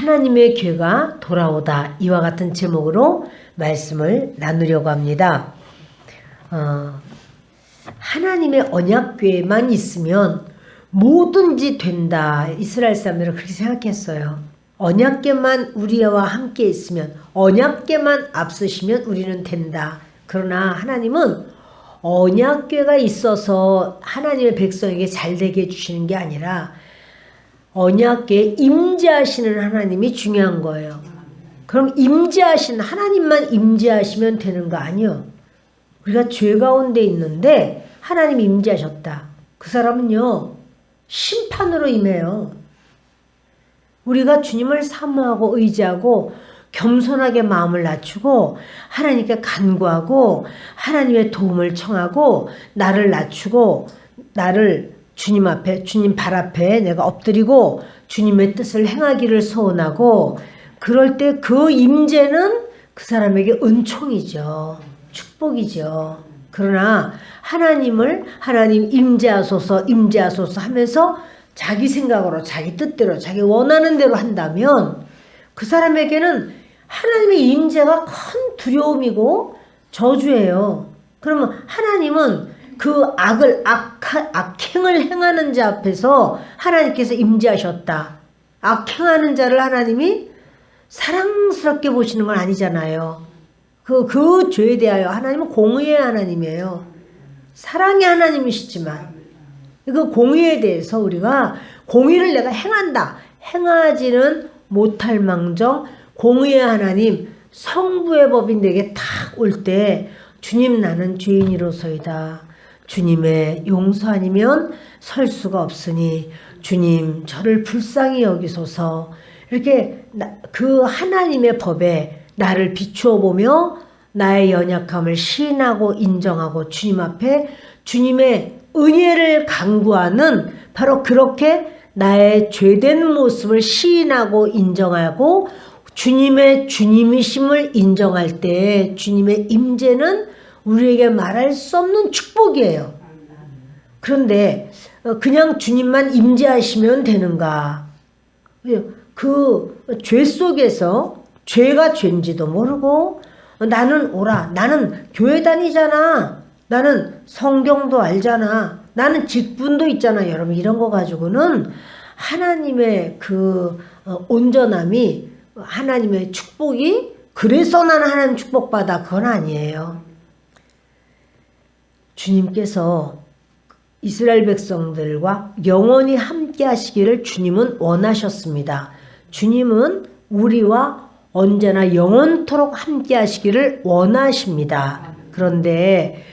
하나님의 교회가 돌아오다, 이와 같은 제목으로 말씀을 나누려고 합니다. 하나님의 언약궤에만 있으면 뭐든지 된다. 이스라엘 사람들은 그렇게 생각했어요. 언약궤만 우리와 함께 있으면, 언약궤만 앞서시면 우리는 된다. 그러나 하나님은 언약궤가 있어서 하나님의 백성에게 잘되게 해주시는 게 아니라 언약궤에 임재하시는 하나님이 중요한 거예요. 그럼 임재하신 하나님만 임재하시면 되는 거 아니요. 우리가 죄 가운데 있는데 하나님이 임재하셨다. 그 사람은요, 심판으로 임해요. 우리가 주님을 사모하고 의지하고 겸손하게 마음을 낮추고 하나님께 간구하고 하나님의 도움을 청하고 나를 낮추고 나를 주님 앞에, 주님 발 앞에 내가 엎드리고 주님의 뜻을 행하기를 소원하고, 그럴 때 그 임재는 그 사람에게 은총이죠. 축복이죠. 그러나 하나님 임재하소서 임재하소서 하면서 자기 생각으로 자기 뜻대로 자기 원하는 대로 한다면 그 사람에게는 하나님의 임재가 큰 두려움이고 저주예요. 그러면 하나님은 그 악행을 행하는 자 앞에서 하나님께서 임재하셨다. 악행하는 자를 하나님이 사랑스럽게 보시는 건 아니잖아요. 그 죄에 대하여 하나님은 공의의 하나님이에요. 사랑의 하나님이시지만 그 공의에 대해서 우리가 공의를 내가 행한다. 행하지는 못할 망정 공의의 하나님, 성부의 법이 내게 딱 올 때 주님 나는 죄인이로소이다. 주님의 용서 아니면 설 수가 없으니 주님 저를 불쌍히 여기소서. 이렇게 그 하나님의 법에 나를 비추어 보며 나의 연약함을 시인하고 인정하고 주님 앞에 주님의 은혜를 간구하는, 바로 그렇게 나의 죄된 모습을 시인하고 인정하고 주님의 주님이심을 인정할 때 주님의 임재는 우리에게 말할 수 없는 축복이에요. 그런데 그냥 주님만 임재하시면 되는가? 그 죄 속에서 죄가 죄인지도 모르고 나는 나는 교회 다니잖아. 나는 성경도 알잖아. 나는 직분도 있잖아. 여러분, 이런 거 가지고는 하나님의 그 온전함이, 하나님의 축복이, 그래서 나는 하나님 축복받아, 그건 아니에요. 주님께서 이스라엘 백성들과 영원히 함께 하시기를 주님은 원하셨습니다. 주님은 우리와 언제나 영원토록 함께 하시기를 원하십니다. 그런데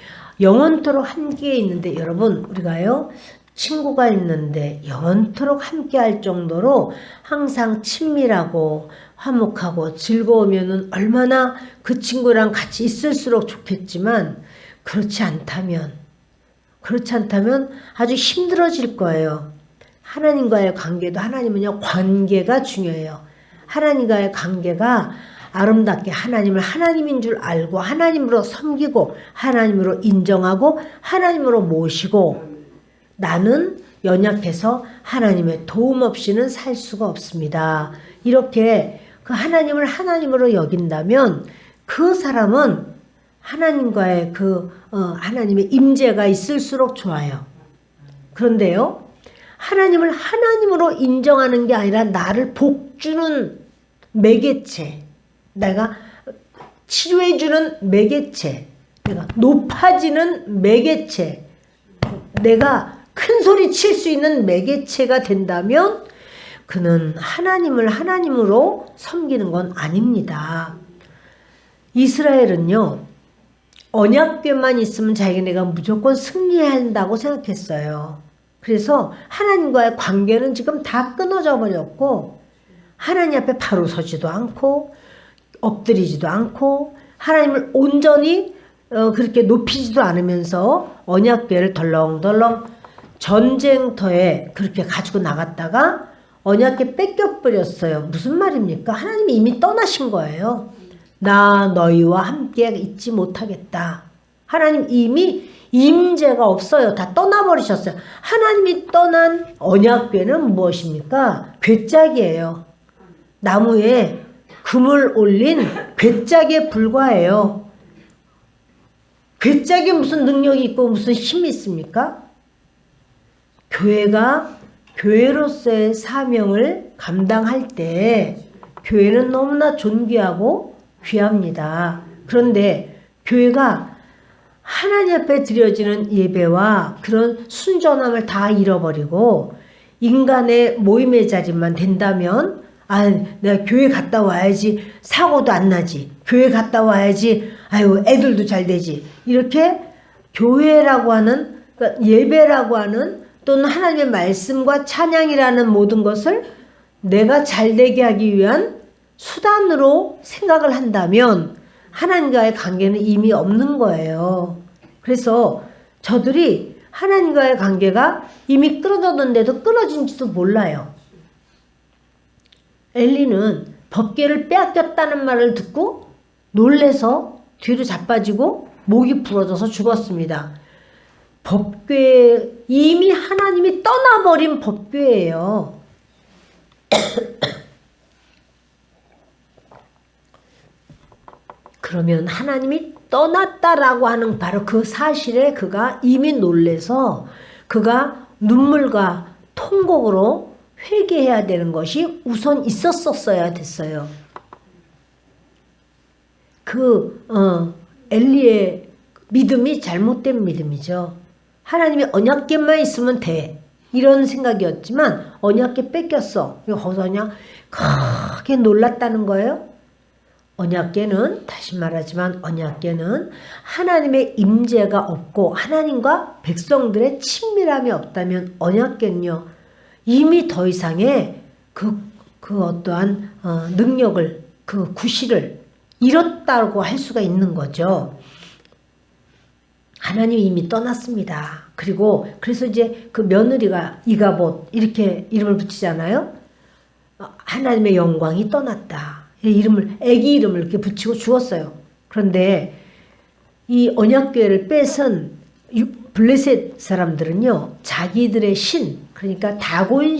영원토록 함께 있는데, 여러분, 우리가요, 친구가 있는데 영원토록 함께 할 정도로 항상 친밀하고 화목하고 즐거우면은 얼마나 그 친구랑 같이 있을수록 좋겠지만, 그렇지 않다면 아주 힘들어질 거예요. 하나님과의 관계도, 하나님은요, 관계가 중요해요. 하나님과의 관계가 아름답게 하나님을 하나님인 줄 알고 하나님으로 섬기고 하나님으로 인정하고 하나님으로 모시고, 나는 연약해서 하나님의 도움 없이는 살 수가 없습니다. 이렇게 그 하나님을 하나님으로 여긴다면 그 사람은 하나님과의 하나님의 임재가 있을수록 좋아요. 그런데요, 하나님을 하나님으로 인정하는 게 아니라 나를 복주는 매개체, 내가 치료해주는 매개체, 내가 높아지는 매개체, 내가 큰 소리 칠 수 있는 매개체가 된다면 그는 하나님을 하나님으로 섬기는 건 아닙니다. 이스라엘은요, 언약궤만 있으면 자기네가 무조건 승리한다고 생각했어요. 그래서 하나님과의 관계는 지금 다 끊어져 버렸고, 하나님 앞에 바로 서지도 않고 엎드리지도 않고 하나님을 온전히 그렇게 높이지도 않으면서 언약궤를 덜렁덜렁 전쟁터에 그렇게 가지고 나갔다가 언약궤 뺏겨버렸어요. 무슨 말입니까? 하나님이 이미 떠나신 거예요. 나 너희와 함께 있지 못하겠다. 하나님 이미 임재가 없어요. 다 떠나버리셨어요. 하나님이 떠난 언약궤는 무엇입니까? 괴짝이에요. 나무에 금을 올린 괴짝에 불과해요. 괴짝에 무슨 능력이 있고 무슨 힘이 있습니까? 교회가 교회로서의 사명을 감당할 때 교회는 너무나 존귀하고 귀합니다. 그런데 교회가 하나님 앞에 드려지는 예배와 그런 순전함을 다 잃어버리고 인간의 모임의 자리만 된다면 내가 교회 갔다 와야지 사고도 안 나지. 교회 갔다 와야지 아유 애들도 잘 되지. 이렇게 교회라고 하는 그러니까 예배라고 하는 또는 하나님의 말씀과 찬양이라는 모든 것을 내가 잘되게 하기 위한 수단으로 생각을 한다면 하나님과의 관계는 이미 없는 거예요. 그래서 저들이 하나님과의 관계가 이미 끊어졌는데도 끊어진지도 몰라요. 엘리는 법궤를 빼앗겼다는 말을 듣고 놀래서 뒤로 자빠지고 목이 부러져서 죽었습니다. 법궤 이미 하나님이 떠나버린 법궤예요. 그러면 하나님이 떠났다라고 하는 바로 그 사실에 그가 이미 놀래서 그가 눈물과 통곡으로 회개해야 되는 것이 우선 있었어야 됐어요. 엘리의 믿음이 잘못된 믿음이죠. 하나님이 언약궤만 있으면 돼. 이런 생각이었지만 언약궤 뺏겼어. 거기서 그냥 크게 놀랐다는 거예요. 언약궤는 다시 말하지만 언약궤는 하나님의 임재가 없고 하나님과 백성들의 친밀함이 없다면 언약궤는요 이미 더 이상의 그 어떠한 능력을 그 구실을 잃었다고 할 수가 있는 거죠. 하나님이 이미 떠났습니다. 그래서 이제 그 며느리가 이가봇 이렇게 이름을 붙이잖아요. 하나님의 영광이 떠났다. 애기 이름을 이렇게 붙이고 주었어요. 그런데 이 언약궤를 뺏은 블레셋 사람들은요, 자기들의 그러니까 다곤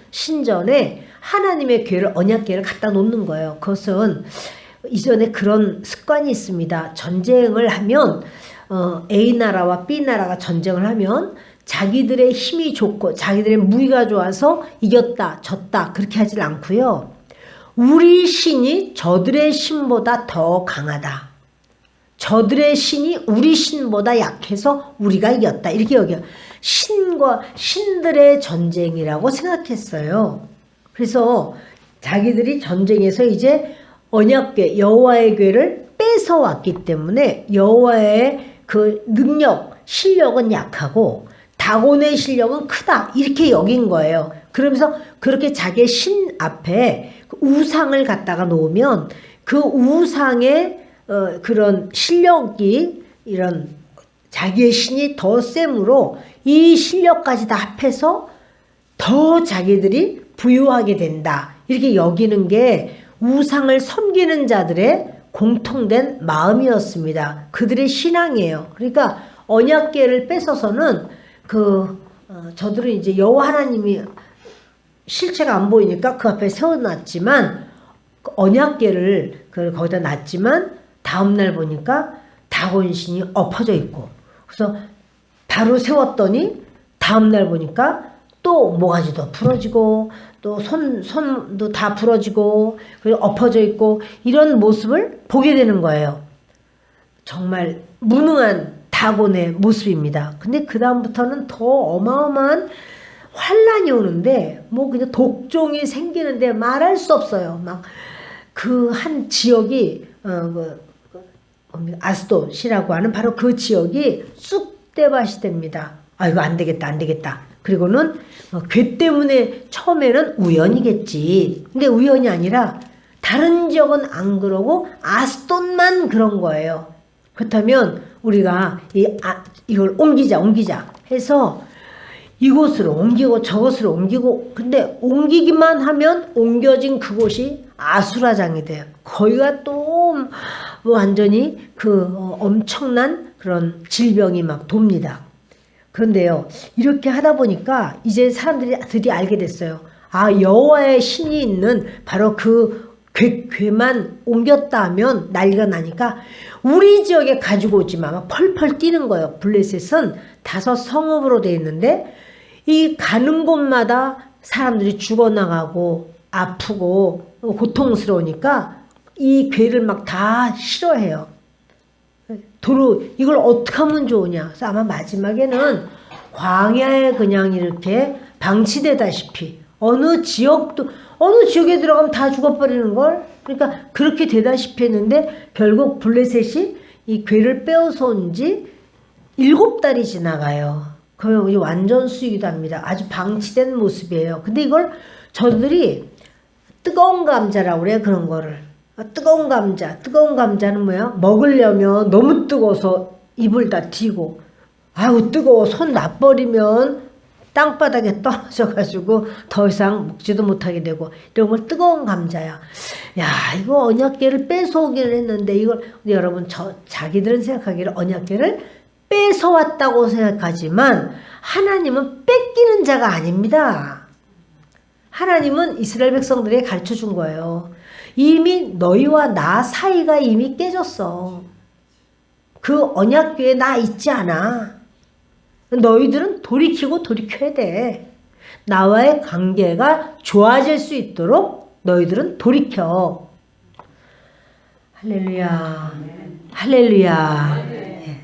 신전에 하나님의 궤를, 언약궤를 갖다 놓는 거예요. 그것은 이전에 그런 습관이 있습니다. 전쟁을 하면, A나라와 B나라가 전쟁을 하면 자기들의 힘이 좋고 자기들의 무기가 좋아서 이겼다, 졌다, 그렇게 하질 않고요. 우리 신이 저들의 신보다 더 강하다. 저들의 신이 우리 신보다 약해서 우리가 이겼다. 이렇게 여겨요. 신들의 전쟁이라고 생각했어요. 그래서 자기들이 전쟁에서 이제 언약궤, 여호와의 궤를 뺏어왔기 때문에 여호와의 그 능력, 실력은 약하고 다곤의 실력은 크다. 이렇게 여긴 거예요. 그러면서 그렇게 자기의 신 앞에 우상을 갖다가 놓으면 그 우상의 그런 실력이 이런 자기의 신이 더 셈으로 이 실력까지 다 합해서 더 자기들이 부유하게 된다. 이렇게 여기는 게 우상을 섬기는 자들의 공통된 마음이었습니다. 그들의 신앙이에요. 그러니까 언약궤를 뺏어서는 저들은 이제 여호와 하나님이 실체가 안 보이니까 그 앞에 세워놨지만 언약궤를 거기다 놨지만 다음날 보니까 다곤신이 엎어져 있고 그래서 바로 세웠더니 다음날 보니까 또 모가지도 부러지고 또 손도 다 부러지고 그리고 엎어져 있고 이런 모습을 보게 되는 거예요. 정말 무능한 다곤의 모습입니다. 근데 그 다음부터는 더 어마어마한 환란이 오는데 그냥 독종이 생기는데 말할 수 없어요. 막 그 한 지역이 아스돗이라고 하는 바로 그 지역이 쑥대밭이 됩니다. 이거 안 되겠다. 그리고는 괴 때문에 처음에는 우연이겠지. 근데 우연이 아니라 다른 지역은 안 그러고 아스돗만 그런 거예요. 그렇다면 우리가 이걸 옮기자 해서 이곳으로 옮기고 저곳으로 옮기고 근데 옮기기만 하면 옮겨진 그곳이 아수라장이 돼요. 거기가 또 완전히 엄청난 그런 질병이 막 돕니다. 그런데요, 이렇게 하다 보니까 이제 사람들이 알게 됐어요. 여호와의 신이 있는 바로 그 괴만 옮겼다 하면 난리가 나니까 우리 지역에 가지고 오지 마. 막 펄펄 뛰는 거예요. 블레셋은 5 성읍으로 되어 있는데 이 가는 곳마다 사람들이 죽어나가고 아프고 고통스러우니까 이 괴를 막 다 싫어해요. 도로 이걸 어떻게 하면 좋으냐. 그래서 아마 마지막에는 광야에 그냥 이렇게 방치되다시피 어느 지역에 들어가면 다 죽어버리는 걸. 그러니까 그렇게 되다시피 했는데 결국 블레셋이 이 괴를 빼앗아 온 지 7달이 지나가요. 그러면 완전 수익이 답니다. 아주 방치된 모습이에요. 근데 이걸 저들이 뜨거운 감자라고 그래요. 그런 거를. 뜨거운 감자는 뭐야? 먹으려면 너무 뜨거워서 입을 다 튀고, 아유 뜨거워 손 놔버리면 땅바닥에 떨어져가지고 더 이상 먹지도 못하게 되고, 이런 걸 뜨거운 감자야. 야, 이거 언약궤를 뺏어오기를 했는데, 이걸 여러분 자기들은 생각하기를 언약궤를 뺏어왔다고 생각하지만 하나님은 뺏기는 자가 아닙니다. 하나님은 이스라엘 백성들에게 가르쳐 준 거예요. 이미 너희와 나 사이가 이미 깨졌어. 그 언약궤에 나 있지 않아. 너희들은 돌이켜야 돼. 나와의 관계가 좋아질 수 있도록 너희들은 돌이켜. 할렐루야. 할렐루야. 예.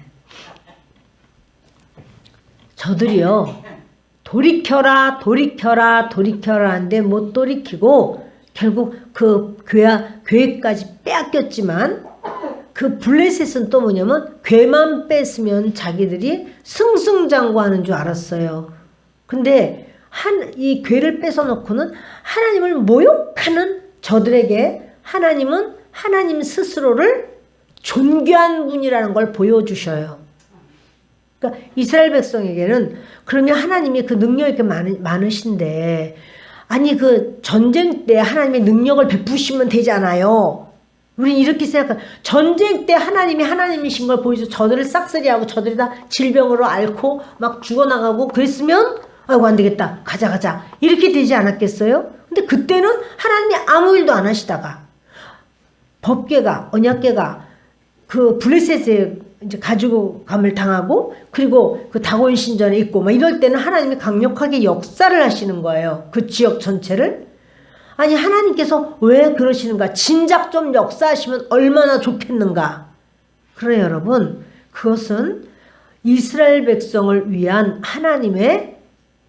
저들이요. 돌이켜라 하는데 못 돌이키고 결국 그 괴까지 빼앗겼지만, 그 블레셋은 또 뭐냐면 괴만 뺐으면 자기들이 승승장구하는 줄 알았어요. 근데 이 괴를 뺏어놓고는 하나님을 모욕하는 저들에게 하나님은 하나님 스스로를 존귀한 분이라는 걸 보여주셔요. 그러니까 이스라엘 백성에게는 그러면 하나님이 그 능력이 이렇게 많으신데, 아니 그 전쟁 때 하나님의 능력을 베푸시면 되잖아요. 우린 이렇게 생각해. 전쟁 때 하나님이 하나님이신 걸 보여서 저들을 싹쓸이하고 저들이 다 질병으로 앓고 막 죽어나가고 그랬으면 아이고 안 되겠다 가자 이렇게 되지 않았겠어요? 근데 그때는 하나님이 아무 일도 안 하시다가 법궤가 언약궤가 그 블레셋에 이제 가지고 감을 당하고, 그리고 그 다곤 신전에 있고 막 이럴 때는 하나님이 강력하게 역사를 하시는 거예요. 그 지역 전체를. 아니 하나님께서 왜 그러시는가? 진작 좀 역사하시면 얼마나 좋겠는가? 그래 여러분, 그것은 이스라엘 백성을 위한 하나님의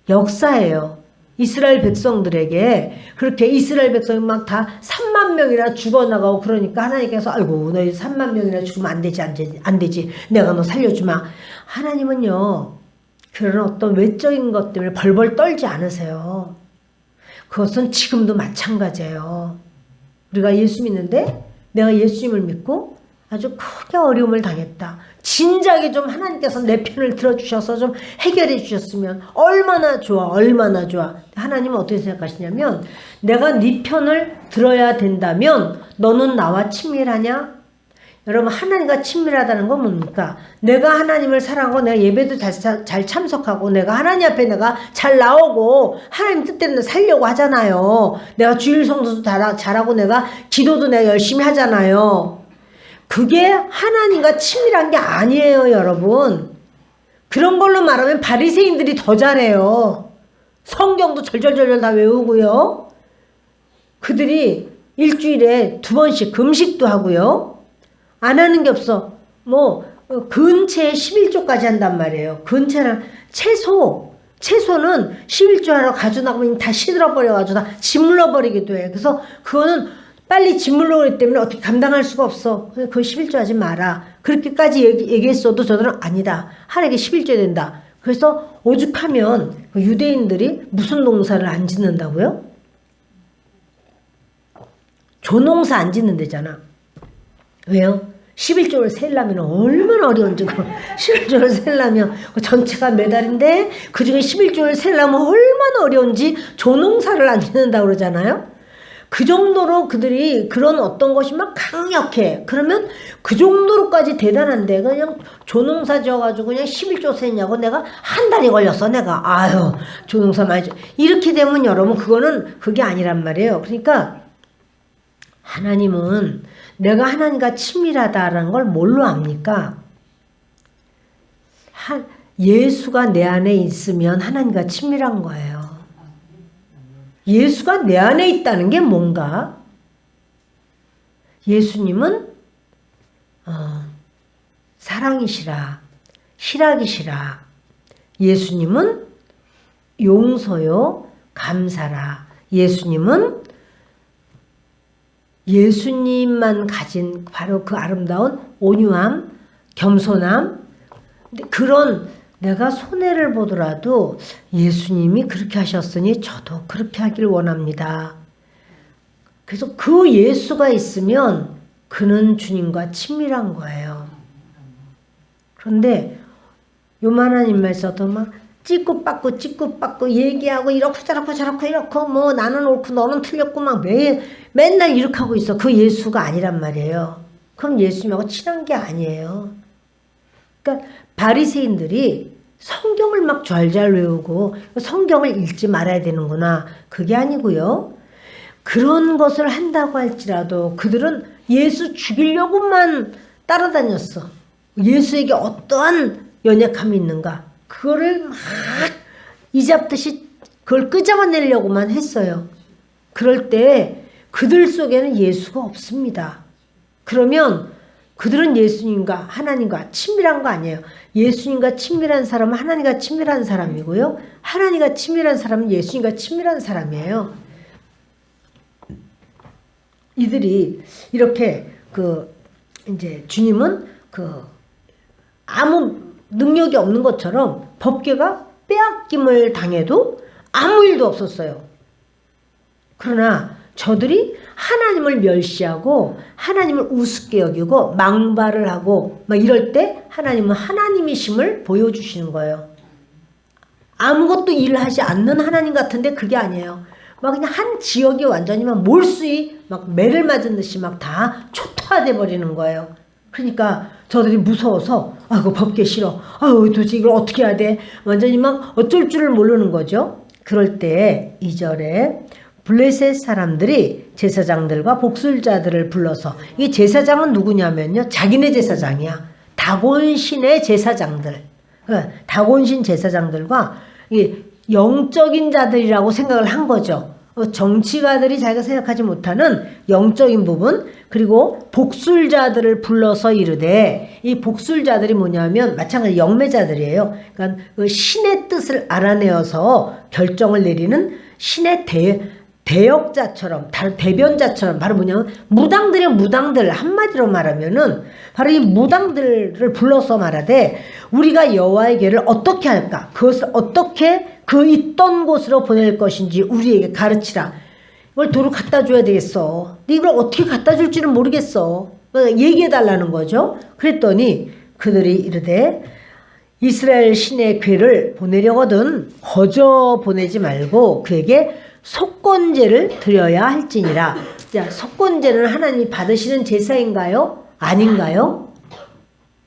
역사예요. 이스라엘 백성들에게 그렇게 이스라엘 백성이 막 다 3만 명이나 죽어나가고 그러니까 하나님께서 아이고 너희 3만 명이나 죽으면 안 되지 내가 너 살려주마. 하나님은요 그런 어떤 외적인 것 때문에 벌벌 떨지 않으세요. 그것은 지금도 마찬가지예요. 우리가 예수 믿는데 내가 예수님을 믿고 아주 크게 어려움을 당했다. 진작에 좀 하나님께서 내 편을 들어주셔서 좀 해결해 주셨으면 얼마나 좋아. 하나님은 어떻게 생각하시냐면, 내가 네 편을 들어야 된다면 너는 나와 친밀하냐? 여러분, 하나님과 친밀하다는 건 뭡니까? 내가 하나님을 사랑하고 내가 예배도 잘 참석하고 내가 하나님 앞에 내가 잘 나오고 하나님 뜻대로 살려고 하잖아요. 내가 주일 성도도 잘하고 내가 기도도 내가 열심히 하잖아요. 그게 하나님과 친밀한 게 아니에요, 여러분. 그런 걸로 말하면 바리새인들이 더 잘해요. 성경도 절절절절 다 외우고요. 그들이 일주일에 2번씩 금식도 하고요. 안 하는 게 없어. 근채에 11조까지 한단 말이에요. 근채는 채소는 11조 하러 가져나가면 다 시들어버려가지고 다 짓물러버리기도 해. 그래서 그거는 빨리 짓물러 그랬기 때문에 어떻게 감당할 수가 없어. 그거 11조 하지 마라. 그렇게까지 얘기했어도 저들은 아니다. 하나님께 11조 된다. 그래서 오죽하면 유대인들이 무슨 농사를 안 짓는다고요? 조농사 안 짓는 데잖아. 왜요? 11조를 세려면 얼마나 어려운지. 11조를 세려면 전체가 몇 달인데 그중에 11조를 세려면 얼마나 어려운지 조농사를 안 짓는다고 그러잖아요. 그 정도로 그들이 그런 어떤 것이 막 강력해. 그러면 그 정도로까지 대단한데 그냥 조농사 지어가지고 그냥 11조 세냐고 내가 한 달이 걸렸어. 내가 아유 조농사 많이 이렇게 되면 여러분 그거는 그게 아니란 말이에요. 그러니까 하나님은 내가 하나님과 친밀하다라는 걸 뭘로 압니까? 예수가 내 안에 있으면 하나님과 친밀한 거예요. 예수가 내 안에 있다는 게 뭔가? 예수님은 사랑이시라, 희락이시라. 예수님은 용서요, 감사라. 예수님은 예수님만 가진 바로 그 아름다운 온유함, 겸손함. 그런 내가 손해를 보더라도 예수님이 그렇게 하셨으니 저도 그렇게 하길 원합니다. 그래서 그 예수가 있으면 그는 주님과 친밀한 거예요. 그런데 요만한 인물에서도 막 찌꾸 빠꾸 얘기하고 이렇고 저렇고 이렇고 뭐 나는 옳고 너는 틀렸고 막 맨날 이렇게 하고 있어. 그 예수가 아니란 말이에요. 그럼 예수님하고 친한 게 아니에요. 그러니까 바리새인들이 성경을 막 잘잘 외우고 성경을 읽지 말아야 되는구나. 그게 아니고요. 그런 것을 한다고 할지라도 그들은 예수 죽이려고만 따라다녔어. 예수에게 어떠한 연약함이 있는가. 그거를 막 이잡듯이 그걸 끄잡아내려고만 했어요. 그럴 때 그들 속에는 예수가 없습니다. 그러면 그들은 예수님과 하나님과 친밀한 거 아니에요. 예수님과 친밀한 사람은 하나님과 친밀한 사람이고요. 하나님과 친밀한 사람은 예수님과 친밀한 사람이에요. 이들이 이렇게 이제 주님은 아무 능력이 없는 것처럼 법궤가 빼앗김을 당해도 아무 일도 없었어요. 그러나 저들이 하나님을 멸시하고 하나님을 우습게 여기고 망발을 하고 막 이럴 때 하나님은 하나님이심을 보여주시는 거예요. 아무것도 일을 하지 않는 하나님 같은데 그게 아니에요. 막 그냥 한 지역이 완전히 막 몰수히 막 매를 맞은 듯이 막 다 초토화돼 버리는 거예요. 그러니까 저들이 무서워서 아이고 법궤 싫어. 아유 도대체 이걸 어떻게 해야 돼? 완전히 막 어쩔 줄을 모르는 거죠. 그럴 때 2절에 블레셋 사람들이 제사장들과 복술자들을 불러서 이 제사장은 누구냐면요. 자기네 제사장이야. 다곤신의 제사장들. 다곤신 제사장들과 이 영적인 자들이라고 생각을 한 거죠. 정치가들이 자기가 생각하지 못하는 영적인 부분 그리고 복술자들을 불러서 이르되 이 복술자들이 뭐냐면 마찬가지 영매자들이에요. 그러니까 그 신의 뜻을 알아내어서 결정을 내리는 신의 대역자처럼 대변자처럼 바로 뭐냐면 무당들의 무당들 한마디로 말하면은 바로 이 무당들을 불러서 말하되 우리가 여호와의 궤를 어떻게 할까 그것을 어떻게 그 있던 곳으로 보낼 것인지 우리에게 가르치라. 이걸 도로 갖다 줘야 되겠어. 근데 이걸 어떻게 갖다 줄지는 모르겠어. 얘기해 달라는 거죠. 그랬더니 그들이 이르되 이스라엘 신의 궤를 보내려거든 거저 보내지 말고 그에게 속건제를 드려야 할지니라. 자, 속건제는 하나님이 받으시는 제사인가요? 아닌가요?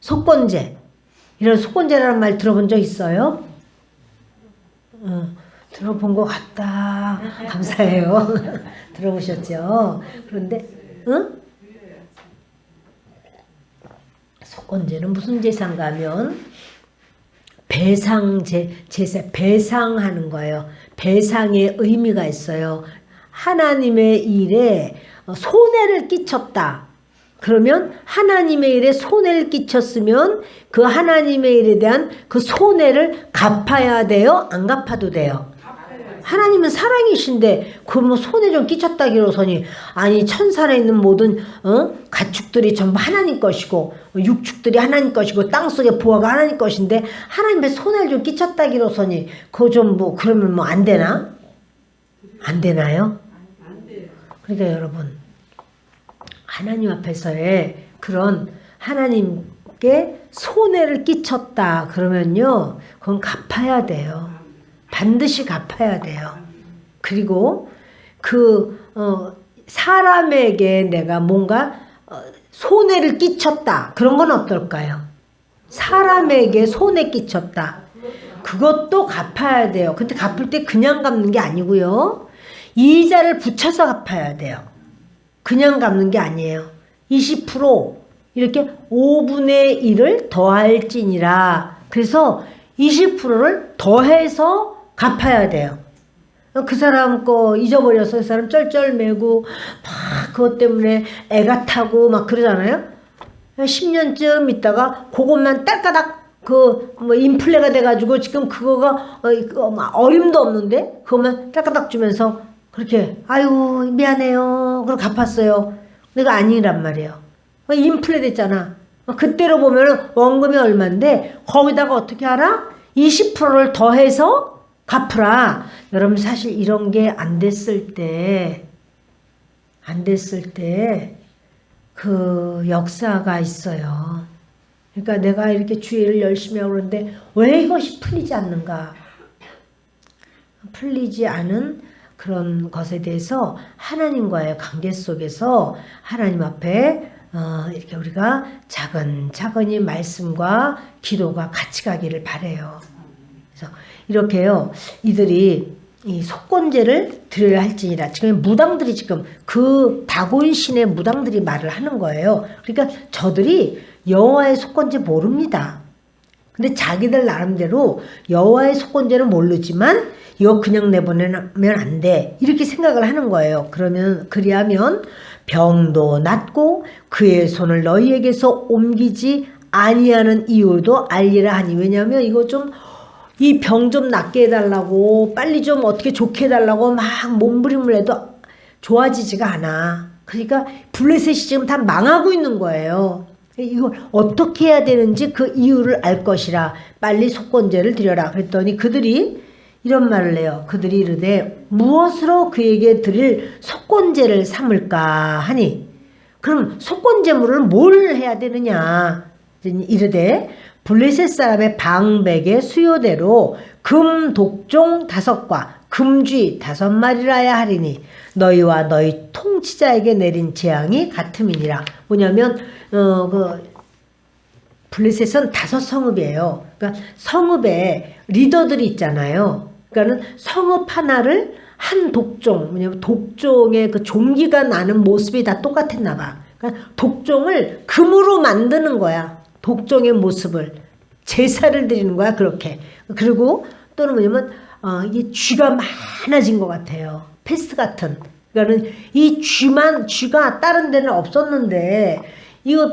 속건제. 이런 속건제라는 말 들어본 적 있어요? 들어본 것 같다. 감사해요. 들어보셨죠? 그런데 속건제는 무슨 제사인가 하면 제사, 배상하는 거예요. 배상의 의미가 있어요. 하나님의 일에 손해를 끼쳤다. 그러면 하나님의 일에 손해를 끼쳤으면 그 하나님의 일에 대한 그 손해를 갚아야 돼요? 안 갚아도 돼요? 하나님은 사랑이신데 그 뭐 손해 좀 끼쳤다기로서니 아니 천산에 있는 모든 가축들이 전부 하나님 것이고 육축들이 하나님 것이고 땅속의 보화가 하나님 것인데 하나님의 손해를 좀 끼쳤다기로서니 그거 좀 뭐 그러면 뭐 안 되나? 안 되나요? 그러니까 여러분 하나님 앞에서의 그런 하나님께 손해를 끼쳤다 그러면요 그건 갚아야 돼요. 반드시 갚아야 돼요. 그리고 사람에게 내가 뭔가 손해를 끼쳤다. 그런 건 어떨까요? 사람에게 손해 끼쳤다. 그것도 갚아야 돼요. 근데 갚을 때 그냥 갚는 게 아니고요. 이자를 붙여서 갚아야 돼요. 그냥 갚는 게 아니에요. 20% 이렇게 5분의 1을 더할지니라. 그래서 20%를 더해서 갚아야 돼요. 그 사람 거 잊어버려서 그 사람 쩔쩔매고 막 그것 때문에 애가 타고 막 그러잖아요. 10년쯤 있다가 그것만 딸까닥 그 뭐 인플레가 돼가지고 지금 그거가 어림도 없는데 그것만 딸까닥 주면서 그렇게 아유 미안해요 그럼 갚았어요. 내가 아니란 말이에요. 인플레 됐잖아. 그때로 보면 원금이 얼만데 거기다가 어떻게 알아? 20%를 더해서 갚으라. 여러분 사실 이런 게 안 됐을 때 그 역사가 있어요. 그러니까 내가 이렇게 주의를 열심히 하고 그러는데 왜 이것이 풀리지 않는가? 풀리지 않은 그런 것에 대해서 하나님과의 관계 속에서 하나님 앞에 이렇게 우리가 차근차근히 말씀과 기도가 같이 가기를 바라요. 그래서 이렇게요, 이들이 이 속건제를 드려야 할지니라. 지금 무당들이 지금 그 다곤신의 무당들이 말을 하는 거예요. 그러니까 저들이 여호와의 속건제 모릅니다. 근데 자기들 나름대로 여호와의 속건제는 모르지만 이거 그냥 내보내면 안 돼. 이렇게 생각을 하는 거예요. 그리하면 병도 낫고 그의 손을 너희에게서 옮기지 아니하는 이유도 알리라 하니. 왜냐하면 이거 좀 이 병 좀 낫게 해달라고 빨리 좀 어떻게 좋게 해달라고 막 몸부림을 해도 좋아지지가 않아. 그러니까 블레셋이 지금 다 망하고 있는 거예요. 이걸 어떻게 해야 되는지 그 이유를 알 것이라 빨리 속건제를 드려라. 그랬더니 그들이 이런 말을 해요. 그들이 이르되 무엇으로 그에게 드릴 속건제를 삼을까 하니. 그럼 속건제물을 뭘 해야 되느냐. 이르되 블레셋 사람의 방백의 수요대로 금 독종 5과 금쥐 5마리라야 하리니 너희와 너희 통치자에게 내린 재앙이 같음이니라. 뭐냐면 그 블레셋은 5성읍이에요. 그러니까 성읍에 리더들이 있잖아요. 그러니까는 성읍 하나를 한 독종, 뭐냐면 독종의 그 종기가 나는 모습이 다 똑같았나 봐. 그러니까 독종을 금으로 만드는 거야. 독종의 모습을 제사를 드리는 거야. 그렇게. 그리고 또는 뭐냐면 이게 쥐가 많아진 것 같아요. 패스트 같은. 그러니까는 이 쥐가 다른 데는 없었는데 이거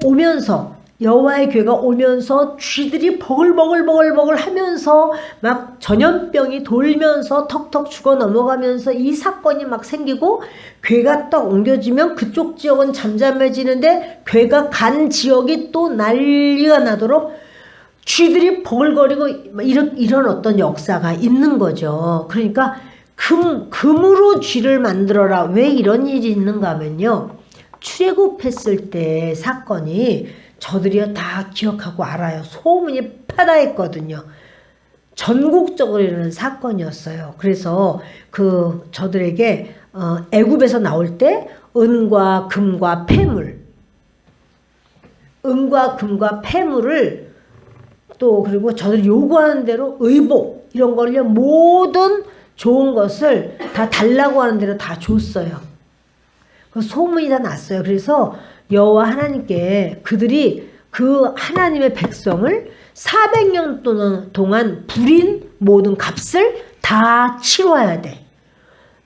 오면서 여호와의 교회가 오면서 쥐들이 버글버글 하면서 막 전염병이 돌면서 턱턱 죽어 넘어가면서 이 사건이 막 생기고 괴가 딱 옮겨지면 그쪽 지역은 잠잠해지는데 괴가 간 지역이 또 난리가 나도록 쥐들이 버글거리고 이런 어떤 역사가 있는 거죠. 그러니까 금으로 쥐를 만들어라. 왜 이런 일이 있는가 하면요. 출애굽했을 때 사건이 저들이 다 기억하고 알아요. 소문이 파다했거든요. 전국적으로 일어나는 사건이었어요. 그래서 저들에게 애굽에서 나올 때 은과 금과 폐물을 또 그리고 저들이 요구하는 대로 의복 이런 걸요 모든 좋은 것을 다 달라고 하는 대로 다 줬어요. 그 소문이 다 났어요. 그래서 여호와 하나님께 그들이 그 하나님의 백성을 400년 동안 부린 모든 값을 다 치러야 돼.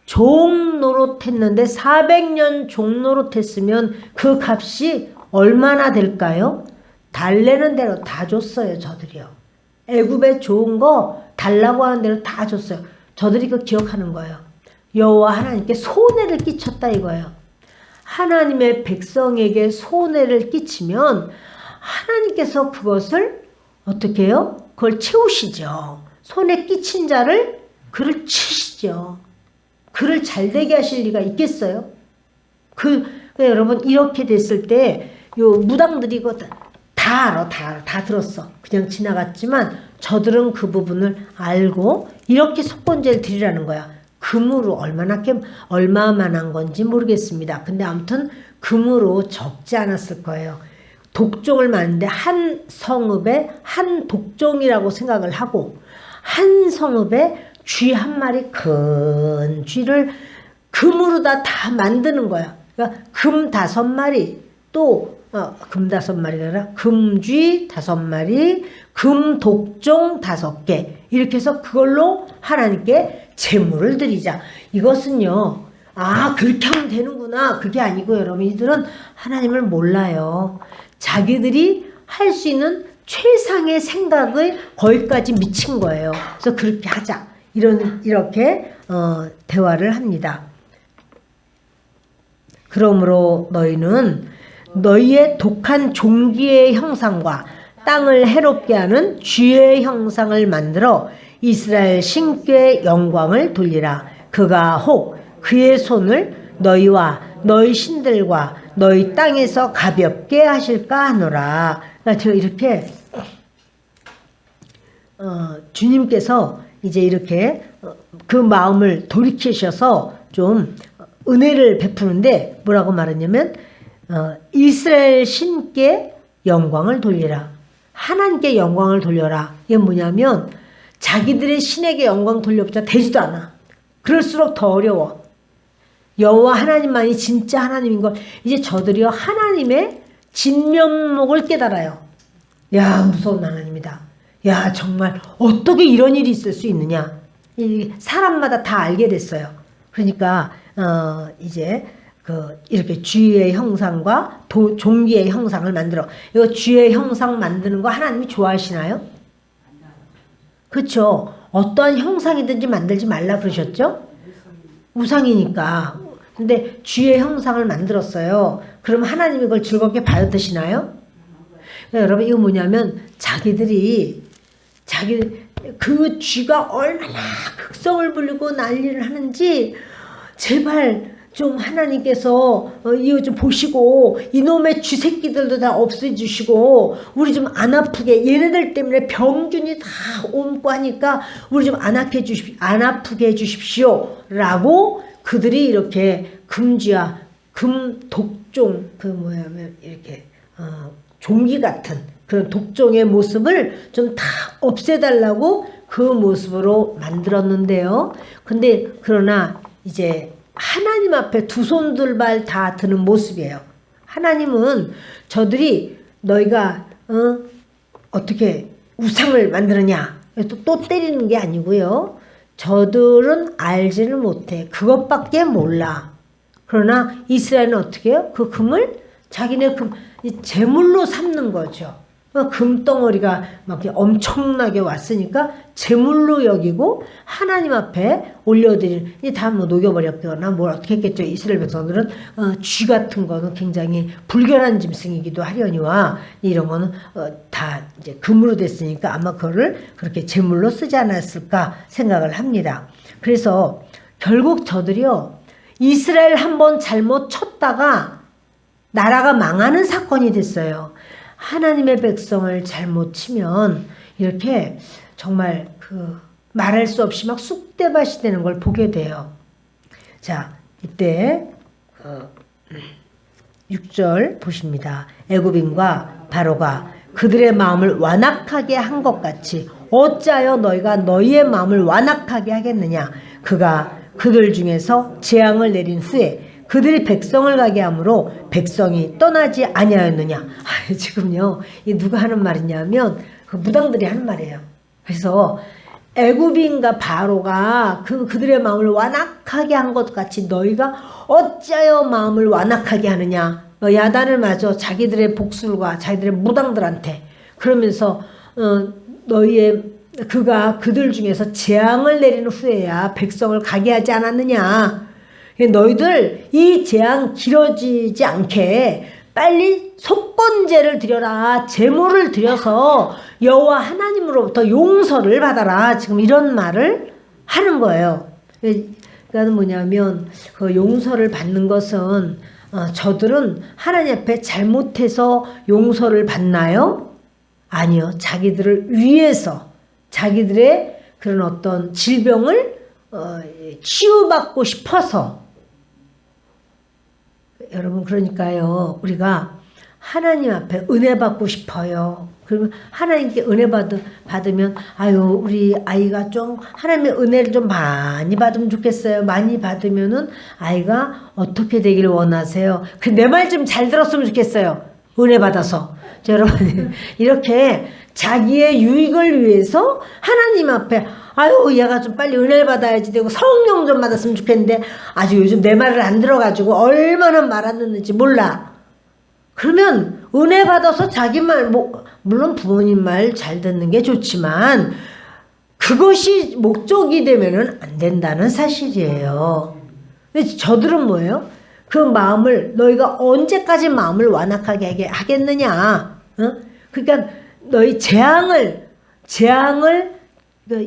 종노릇했는데 400년 종노릇했으면 그 값이 얼마나 될까요? 달래는 대로 다 줬어요. 저들이요. 애굽에 좋은 거 달라고 하는 대로 다 줬어요. 저들이 그 기억하는 거예요. 여호와 하나님께 손해를 끼쳤다 이거예요. 하나님의 백성에게 손해를 끼치면 하나님께서 그것을 어떻게 해요? 그걸 채우시죠. 손해 끼친 자를 그를 치시죠. 그를 잘되게 하실 리가 있겠어요? 여러분 이렇게 됐을 때 요 무당들이 이거 다 알아. 다 들었어. 그냥 지나갔지만 저들은 그 부분을 알고 이렇게 속건제를 드리라는 거야. 금으로 얼마만한 건지 모르겠습니다. 근데 아무튼 금으로 적지 않았을 거예요. 독종을 만드는데 한 성읍에 한 독종이라고 생각을 하고 한 성읍에 쥐 한 마리 큰 쥐를 금으로 다 만드는 거야. 그러니까 금 5마리 또 금 5마리가 아니라 금쥐 5마리 금 독종 5개 이렇게 해서 그걸로 하나님께 제물을 드리자. 이것은요. 그렇게 하면 되는구나. 그게 아니고 여러분들은 하나님을 몰라요. 자기들이 할 수 있는 최상의 생각을 거기까지 미친 거예요. 그래서 그렇게 하자. 이렇게 대화를 합니다. 그러므로 너희는 너희의 독한 종기의 형상과 땅을 해롭게 하는 쥐의 형상을 만들어 이스라엘 신께 영광을 돌리라. 그가 혹 그의 손을 너희와 너희 신들과 너희 땅에서 가볍게 하실까 하노라. 그러니까 제가 이렇게 주님께서 이제 이렇게 그 마음을 돌이키셔서 좀 은혜를 베푸는데 뭐라고 말했냐면 이스라엘 신께 영광을 돌리라. 하나님께 영광을 돌려라. 이게 뭐냐면 자기들의 신에게 영광 돌려보자 되지도 않아. 그럴수록 더 어려워. 여호와 하나님만이 진짜 하나님인 걸 이제 저들이요 하나님의 진면목을 깨달아요. 야 무서운 하나님이다. 야 정말 어떻게 이런 일이 있을 수 있느냐. 사람마다 다 알게 됐어요. 그러니까 이제 이렇게 쥐의 형상과 종기의 형상을 만들어. 이거 쥐의 형상 만드는 거 하나님이 좋아하시나요? 그렇죠. 어떠한 형상이든지 만들지 말라 그러셨죠? 우상이니까. 근데 쥐의 형상을 만들었어요. 그럼 하나님이 그걸 즐겁게 받으시나요? 여러분 이거 뭐냐면 자기들이 그 쥐가 얼마나 극성을 부리고 난리를 하는지 제발 좀 하나님께서 이거 좀 보시고 이놈의 쥐 새끼들도 다 없애주시고 우리 좀 안 아프게 얘네들 때문에 병균이 다 옮고 하니까 우리 좀 안 아프게 해주십시오 라고 그들이 이렇게 금쥐와 금독종 이렇게 종기 같은 그런 독종의 모습을 좀 다 없애달라고 그 모습으로 만들었는데요. 근데 그러나 이제 하나님 앞에 두 손 둘 발 다 드는 모습이에요. 하나님은 저들이 너희가 어떻게 우상을 만드느냐 또 때리는 게 아니고요. 저들은 알지를 못해. 그것밖에 몰라. 그러나 이스라엘은 어떻게 해요? 그 금을 자기네 제물로 삼는 거죠. 금덩어리가 막 엄청나게 왔으니까 제물로 여기고 하나님 앞에 올려드리는 다 녹여버렸거나 뭘 어떻게 했겠죠. 이스라엘 백성들은 쥐 같은 거는 굉장히 불결한 짐승이기도 하려니와 이런 거는 다 이제 금으로 됐으니까 아마 그거를 그렇게 제물로 쓰지 않았을까 생각을 합니다. 그래서 결국 저들이요 이스라엘 한번 잘못 쳤다가 나라가 망하는 사건이 됐어요. 하나님의 백성을 잘못 치면 이렇게 정말 말할 수 없이 막 쑥대밭이 되는 걸 보게 돼요. 자, 이때 6절 보십니다. 애굽인과 바로가 그들의 마음을 완악하게 한 것 같이 어찌하여 너희가 너희의 마음을 완악하게 하겠느냐. 그가 그들 중에서 재앙을 내린 후에 그들이 백성을 가게 함으로 백성이 떠나지 아니하였느냐. 지금요 이 누가 하는 말이냐면 그 무당들이 하는 말이에요. 그래서 애굽인과 바로가 그들의 마음을 완악하게 한 것 같이 너희가 어찌하여 마음을 완악하게 하느냐. 야단을 맞아 자기들의 복술과 자기들의 무당들한테. 그러면서 그가 그들 중에서 재앙을 내리는 후에야 백성을 가게 하지 않았느냐. 너희들 이 재앙 길어지지 않게 빨리 속건제를 드려라. 제물을 드려서 여호와 하나님으로부터 용서를 받아라. 지금 이런 말을 하는 거예요. 그러니까 뭐냐면 그 용서를 받는 것은 저들은 하나님 앞에 잘못해서 용서를 받나요? 아니요. 자기들을 위해서 자기들의 그런 어떤 질병을 치유받고 싶어서. 여러분, 그러니까요, 우리가 하나님 앞에 은혜 받고 싶어요. 그러면 하나님께 은혜 받으면, 아유, 우리 아이가 좀 하나님의 은혜를 좀 많이 받으면 좋겠어요. 많이 받으면은 아이가 어떻게 되기를 원하세요? 내 말 좀 잘 들었으면 좋겠어요. 은혜 받아서. 여러분, 이렇게 자기의 유익을 위해서 하나님 앞에, 아유, 얘가 좀 빨리 은혜를 받아야지 되고 성령 좀 받았으면 좋겠는데 아주 요즘 내 말을 안 들어가지고 얼마나 말 안 듣는지 몰라. 그러면 은혜 받아서 자기 말, 물론 부모님 말 잘 듣는 게 좋지만 그것이 목적이 되면은 안 된다는 사실이에요. 근데 저들은 뭐예요? 그 마음을, 너희가 언제까지 마음을 완악하게 하겠느냐? 그러니까 너희 재앙을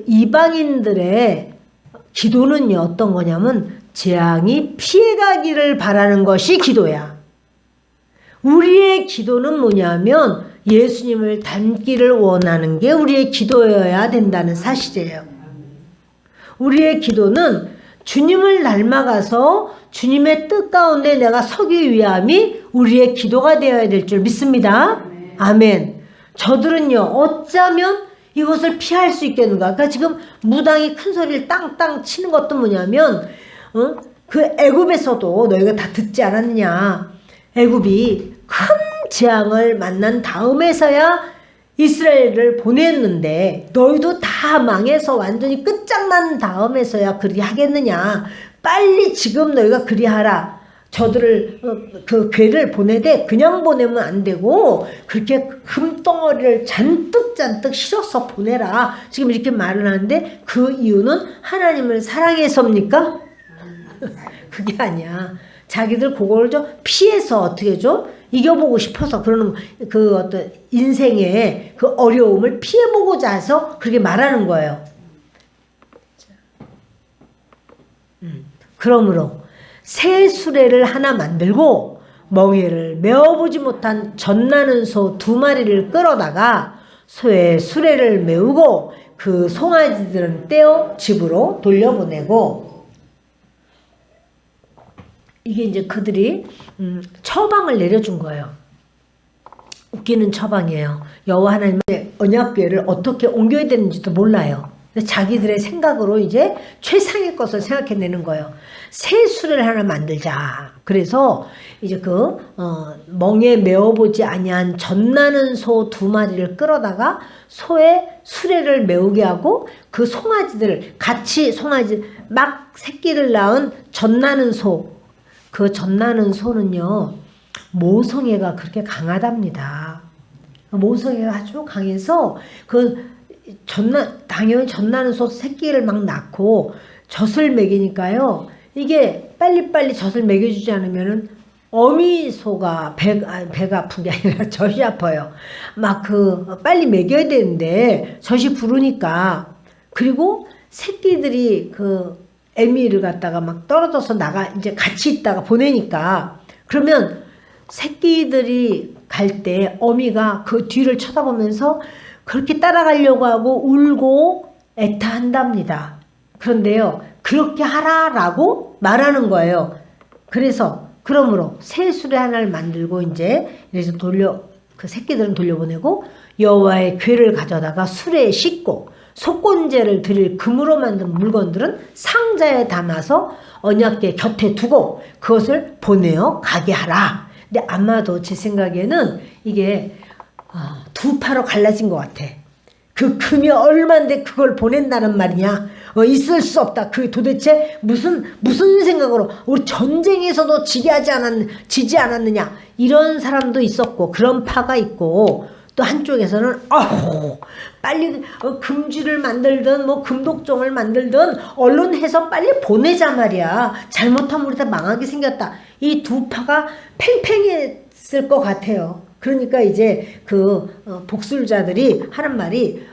이방인들의 기도는요, 어떤 거냐면 재앙이 피해가기를 바라는 것이 기도야. 우리의 기도는 뭐냐면 예수님을 닮기를 원하는 게 우리의 기도여야 된다는 사실이에요. 우리의 기도는 주님을 닮아가서 주님의 뜻 가운데 내가 서기 위함이 우리의 기도가 되어야 될 줄 믿습니다. 아멘. 저들은요, 어쩌면 이것을 피할 수 있겠는가? 그러니까 지금 무당이 큰 소리를 땅땅 치는 것도 뭐냐면, 그 애굽에서도 너희가 다 듣지 않았느냐? 애굽이 큰 재앙을 만난 다음에서야 이스라엘을 보냈는데 너희도 다 망해서 완전히 끝장난 다음에서야 그리 하겠느냐? 빨리 지금 너희가 그리 하라. 저들을 그 괴를 보내되 그냥 보내면 안 되고 그렇게 금덩어리를 잔뜩 실어서 보내라. 지금 이렇게 말을 하는데 그 이유는 하나님을 사랑해서입니까? 그게 아니야. 자기들 그걸 좀 피해서 어떻게 좀 이겨보고 싶어서 그러는, 그 어떤 인생의 그 어려움을 피해보고자 해서 그렇게 말하는 거예요. 그러므로 새 수레를 하나 만들고 멍에를 메어보지 못한 젖나는 소 2마리를 끌어다가 소의 수레를 메우고 그 송아지들은 떼어 집으로 돌려보내고, 이게 이제 그들이 처방을 내려준 거예요. 웃기는 처방이에요. 여호와 하나님의 언약궤를 어떻게 옮겨야 되는지도 몰라요. 자기들의 생각으로 이제 최상의 것을 생각해내는 거예요. 새 수레를 하나 만들자. 그래서 이제 멍에 메어보지 아니한 젖나는 소 2마리를 끌어다가 소의 수레를 메우게 하고 그 송아지들을 같이, 송아지 막 새끼를 낳은 젖나는 소, 그 젖나는 소는요, 모성애가 그렇게 강하답니다. 모성애가 아주 강해서 당연히 젖나는 소 새끼를 막 낳고 젖을 먹이니까요, 이게 빨리빨리 젖을 먹여주지 않으면은 어미 소가 배가 아픈 게 아니라 젖이 아파요. 막 빨리 먹여야 되는데 젖이 부르니까. 그리고 새끼들이 애미를 갖다가 막 떨어져서 이제 같이 있다가 보내니까, 그러면 새끼들이 갈 때 어미가 그 뒤를 쳐다보면서 그렇게 따라가려고 하고 울고 애타한답니다. 그런데요, 그렇게 하라라고 말하는 거예요. 그러므로 새 수레 하나를 만들고 이제 이래서 그 새끼들은 돌려보내고 여호와의 궤를 가져다가 수레에 싣고 속건제를 드릴 금으로 만든 물건들은 상자에 담아서 언약궤 곁에 두고 그것을 보내어 가게 하라. 근데 아마도 제 생각에는 이게 2파로 갈라진 것 같아. 그 금이 얼만데 그걸 보낸다는 말이냐? 있을 수 없다. 그게 도대체 무슨 생각으로 우리 전쟁에서도 지지 않았느냐? 이런 사람도 있었고, 그런 파가 있고, 또 한쪽에서는 빨리 금쥐를 만들든 금독종을 만들든 얼른 해서 빨리 보내자 말이야. 잘못하면 우리 다 망하게 생겼다. 이 2파가 팽팽했을 것 같아요. 그러니까 이제 복술자들이 하는 말이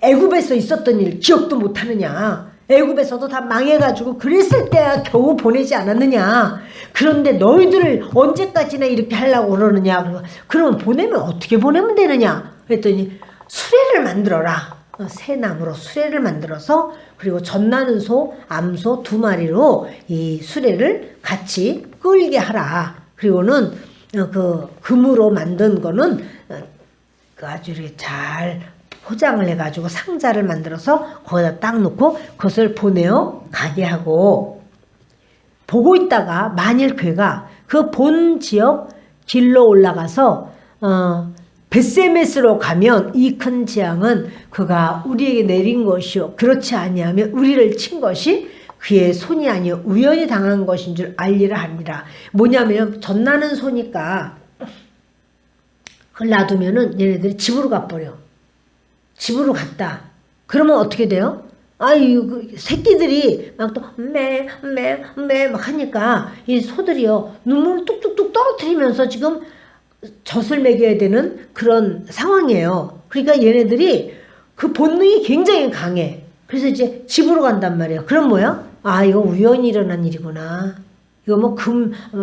애굽에서 있었던 일 기억도 못하느냐. 애굽에서도 다 망해가지고 그랬을 때야 겨우 보내지 않았느냐. 그런데 너희들을 언제까지나 이렇게 하려고 그러느냐. 그러면 어떻게 보내면 되느냐. 그랬더니 수레를 만들어라. 새 나무로 수레를 만들어서 그리고 젖나는 소, 암소 2마리로 이 수레를 같이 끌게 하라. 그리고는 그 금으로 만든 거는 그 아주 이렇게 잘 포장을 해가지고 상자를 만들어서 거기다 딱 놓고 그것을 보내어 가게 하고, 보고 있다가 만일 그가 그 본 지역 길로 올라가서 벳세메스로 가면 이 큰 재앙은 그가 우리에게 내린 것이요 그렇지 아니하면 우리를 친 것이 그의 손이 아니요 우연히 당한 것인 줄 알리라 하니라. 뭐냐면 젖나는 소니까 그걸 놔두면은 얘네들이 집으로 가버려. 집으로 갔다. 그러면 어떻게 돼요? 아유, 새끼들이 막 또 매 막 하니까 이 소들이요 눈물을 뚝뚝뚝 떨어뜨리면서 지금 젖을 먹여야 되는 그런 상황이에요. 그러니까 얘네들이 그 본능이 굉장히 강해. 그래서 이제 집으로 간단 말이에요. 그럼 뭐야? 아, 이거 우연히 일어난 일이구나. 이거 뭐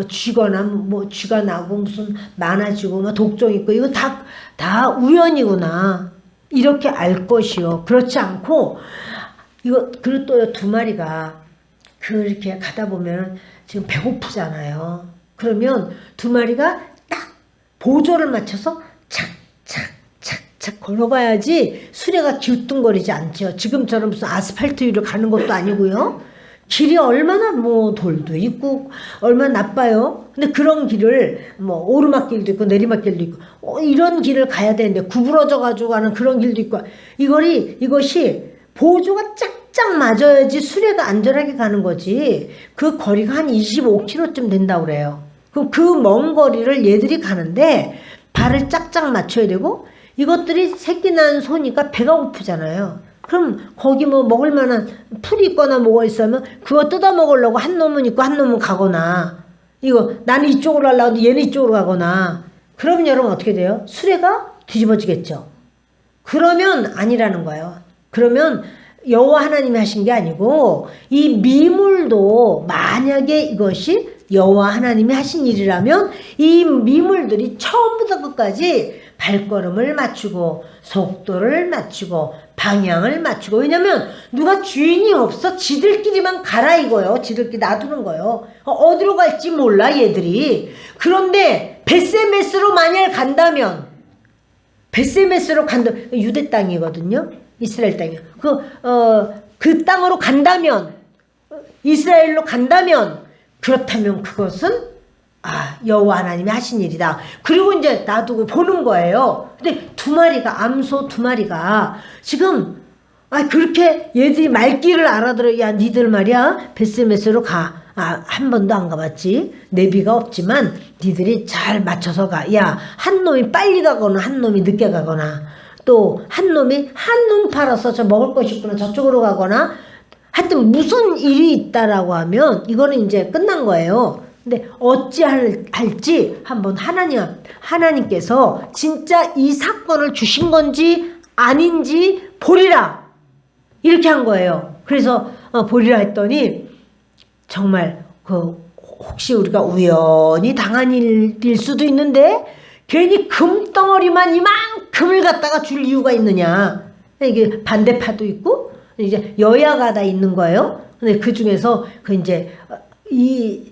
쥐거나 뭐 쥐가 나고 무슨 많아지고 뭐 독종 있고 이거 다 우연이구나. 이렇게 알 것이요. 그렇지 않고 이거 그리고 또 2마리가 그렇게 가다 보면 지금 배고프잖아요. 그러면 2마리가 딱 보조를 맞춰서 착착착착 걸어가야지 수레가 기우뚱거리지 않죠. 지금처럼 무슨 아스팔트 위로 가는 것도 아니고요. 길이 얼마나 뭐 돌도 있고 얼마나 나빠요. 근데 그런 길을 뭐 오르막길도 있고 내리막길도 있고 이런 길을 가야 되는데 구부러져 가지고 가는 그런 길도 있고 이것이 보조가 짝짝 맞아야지 수레가 안전하게 가는 거지. 그 거리가 한 25km쯤 된다고 그래요. 그럼 그 먼 거리를 얘들이 가는데 발을 짝짝 맞춰야 되고 이것들이 새끼 낳은 소니까 배가 고프잖아요. 그럼 거기 뭐 먹을 만한 풀이 있거나 뭐가 있으면 그거 뜯어 먹으려고 한 놈은 있고 한 놈은 가거나 이거 나는 이쪽으로 가려고 하는데 얘는 이쪽으로 가거나 그러면 여러분 어떻게 돼요? 수레가 뒤집어지겠죠. 그러면 아니라는 거예요. 그러면 여호와 하나님이 하신 게 아니고 이 미물도 만약에 이것이 여호와 하나님이 하신 일이라면 이 미물들이 처음부터 끝까지 발걸음을 맞추고 속도를 맞추고 방향을 맞추고 왜냐면 누가 주인이 없어 지들끼리만 가라 이거요. 지들끼리 놔두는 거요. 어디로 갈지 몰라 얘들이. 그런데 벳세메스로 만약 간다면 벳세메스로 간다면 유대 땅이거든요. 이스라엘 땅이요. 그 땅으로 간다면 이스라엘로 간다면 그렇다면 그것은 여호와 하나님이 하신 일이다. 그리고 이제 놔두고 보는 거예요. 근데 2마리가 암소 2마리가 지금 그렇게 얘들이 말귀를 알아들어. 야 니들 말이야 벳세메스로 가. 한 번도 안 가봤지. 내비가 없지만 니들이 잘 맞춰서 가. 야 한 놈이 빨리 가거나 한 놈이 늦게 가거나 또 한 놈이 한눈 팔아서 저 먹을 것이 있구나 저쪽으로 가거나 하여튼 무슨 일이 있다라고 하면 이거는 이제 끝난 거예요. 근데 어찌 할지 한번 하나님께서 진짜 이 사건을 주신 건지 아닌지 보리라 이렇게 한 거예요. 그래서 보리라 했더니 정말 혹시 우리가 우연히 당한 일일 수도 있는데 괜히 금덩어리만 이만큼을 갖다가 줄 이유가 있느냐. 이게 반대파도 있고 이제 여야가 다 있는 거예요. 근데 그 중에서 이제 이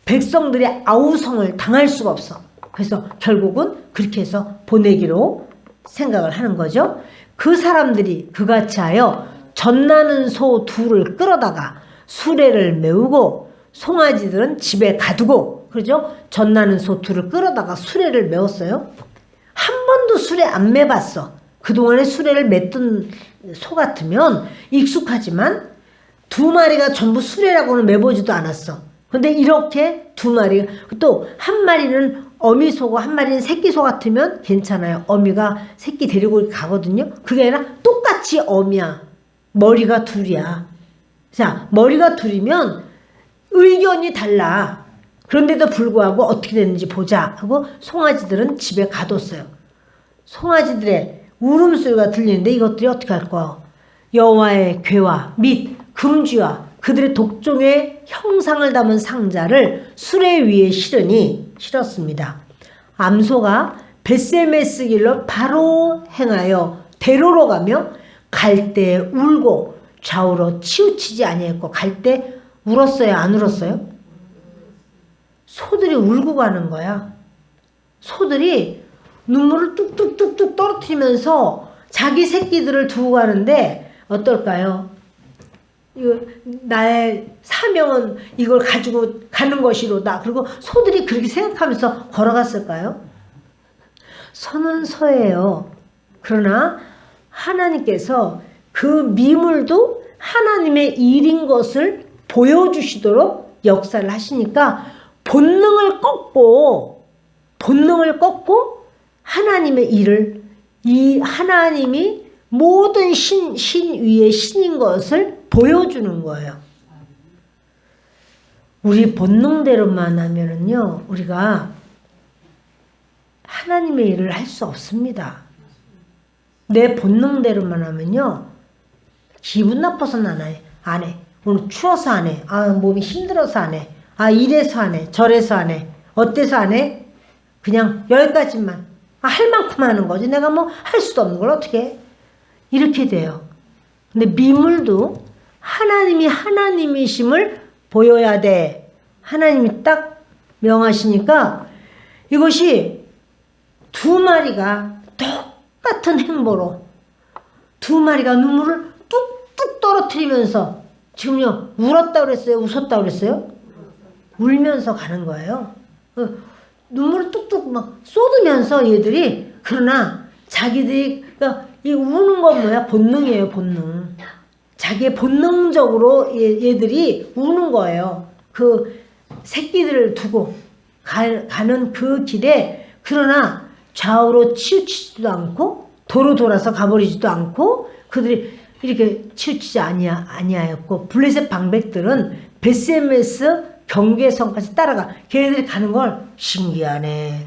백성들이 아우성을 당할 수가 없어. 그래서 결국은 그렇게 해서 보내기로 생각을 하는 거죠. 그 사람들이 그같이 하여 젖나는 소 2를 끌어다가 수레를 메우고 송아지들은 집에 가두고 그러죠. 젖나는 소 2를 끌어다가 수레를 메웠어요. 한 번도 수레 안 메봤어. 그동안에 수레를 맸던 소 같으면 익숙하지만 2마리가 전부 수레라고는 메보지도 않았어. 근데 이렇게 2마리 또 한 마리는 어미소고 한 마리는 새끼소 같으면 괜찮아요. 어미가 새끼 데리고 가거든요. 그게 아니라 똑같이 어미야. 머리가 2이야. 자, 머리가 2이면 의견이 달라. 그런데도 불구하고 어떻게 됐는지 보자 하고 송아지들은 집에 가뒀어요. 송아지들의 울음소리가 들리는데 이것들이 어떻게 할 거야? 여호와의 궤와 및 금쥐와 그들의 독종의 형상을 담은 상자를 수레 위에 실었습니다. 암소가 벳세메스 길로 바로 행하여 대로로 가며 갈 때 울고 좌우로 치우치지 아니했고 갈 때 울었어요? 안 울었어요? 소들이 울고 가는 거야. 소들이 눈물을 뚝뚝뚝뚝 떨어뜨리면서 자기 새끼들을 두고 가는데 어떨까요? 나의 사명은 이걸 가지고 가는 것이로다. 그리고 소들이 그렇게 생각하면서 걸어갔을까요? 소는 소예요. 그러나 하나님께서 그 미물도 하나님의 일인 것을 보여주시도록 역사를 하시니까 본능을 꺾고 하나님의 일을, 이 하나님이 모든 신 위의 신인 것을 보여주는 거예요. 우리 본능대로만 하면은요, 우리가 하나님의 일을 할 수 없습니다. 내 본능대로만 하면요, 기분 나빠서는 안 해. 오늘 추워서 안 해. 몸이 힘들어서 안 해. 이래서 안 해. 저래서 안 해. 어때서 안 해? 그냥 여기까지만. 할 만큼 하는 거지. 내가 뭐 할 수도 없는 걸 어떻게 해? 이렇게 돼요. 근데 미물도 하나님이 하나님이심을 보여야 돼. 하나님이 딱 명하시니까 이것이 두 마리가 똑같은 행보로 두 마리가 눈물을 뚝뚝 떨어뜨리면서 지금요 울었다 그랬어요? 웃었다 그랬어요? 울면서 가는 거예요. 눈물을 뚝뚝 막 쏟으면서 얘들이, 그러나 자기들이, 그러니까 이 우는 건 뭐야? 본능이에요, 본능. 자기의 본능적으로 얘들이 우는 거예요. 그 새끼들을 두고 가는 그 길에, 그러나 좌우로 치우치지도 않고 도로 돌아서 가버리지도 않고 그들이 이렇게 치우치지 아니하였고, 블레셋 방백들은 베스메스 경계선까지 따라가. 걔네들이 가는 걸 신기하네.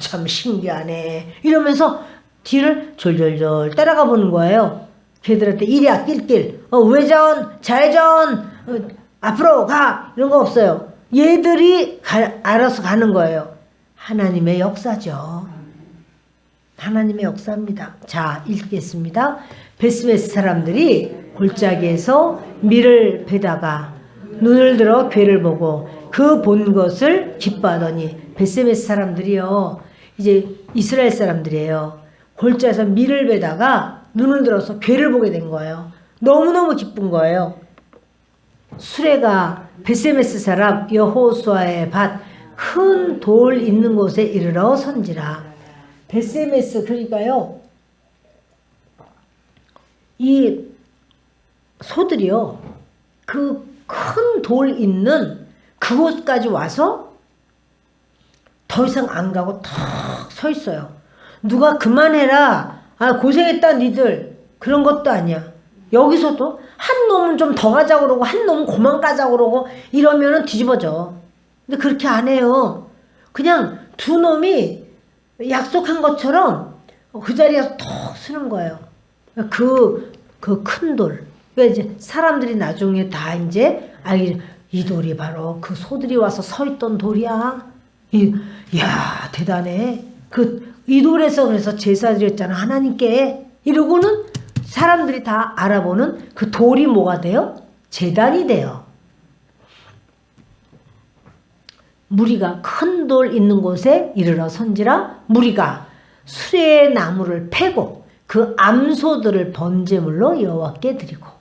참 신기하네. 이러면서 뒤를 졸졸졸 따라가 보는 거예요. 걔들한테 이리야 낄낄. 우회전, 좌회전, 앞으로 가. 이런 거 없어요. 얘들이 알아서 가는 거예요. 하나님의 역사죠. 하나님의 역사입니다. 자, 읽겠습니다. 베스메스 사람들이 골짜기에서 밀을 베다가 눈을 들어 괴를 보고 그 본 것을 기뻐하더니, 베스메스 사람들이요, 이제 이스라엘 사람들이에요. 골짜기에서 밀을 베다가 눈을 들어서 괴를 보게 된 거예요. 너무너무 기쁜 거예요. 수레가 베스메스 사람 여호수아의 밭 큰 돌 있는 곳에 이르러 선지라. 베스메스, 그러니까요, 이 소들이요, 그 큰 돌 있는 그곳까지 와서 더 이상 안 가고 탁 서 있어요. 누가 그만해라, 고생했다 니들, 그런 것도 아니야. 여기서도 한 놈은 좀 더 가자 그러고 한 놈은 그만 가자 그러고 이러면은 뒤집어져. 근데 그렇게 안 해요. 그냥 두 놈이 약속한 것처럼 그 자리에서 톡 서는 거예요. 그 큰 돌. 그러니까 이제 사람들이 나중에 다 이제 이 돌이 바로 그 소들이 와서 서 있던 돌이야. 야, 대단해. 이 돌에서 그래서 제사 드렸잖아, 하나님께. 이러고는 사람들이 다 알아보는 그 돌이 뭐가 돼요? 제단이 돼요. 무리가 큰 돌 있는 곳에 이르러 선지라. 무리가 수레의 나무를 패고 그 암소들을 번제물로 여호와께 드리고.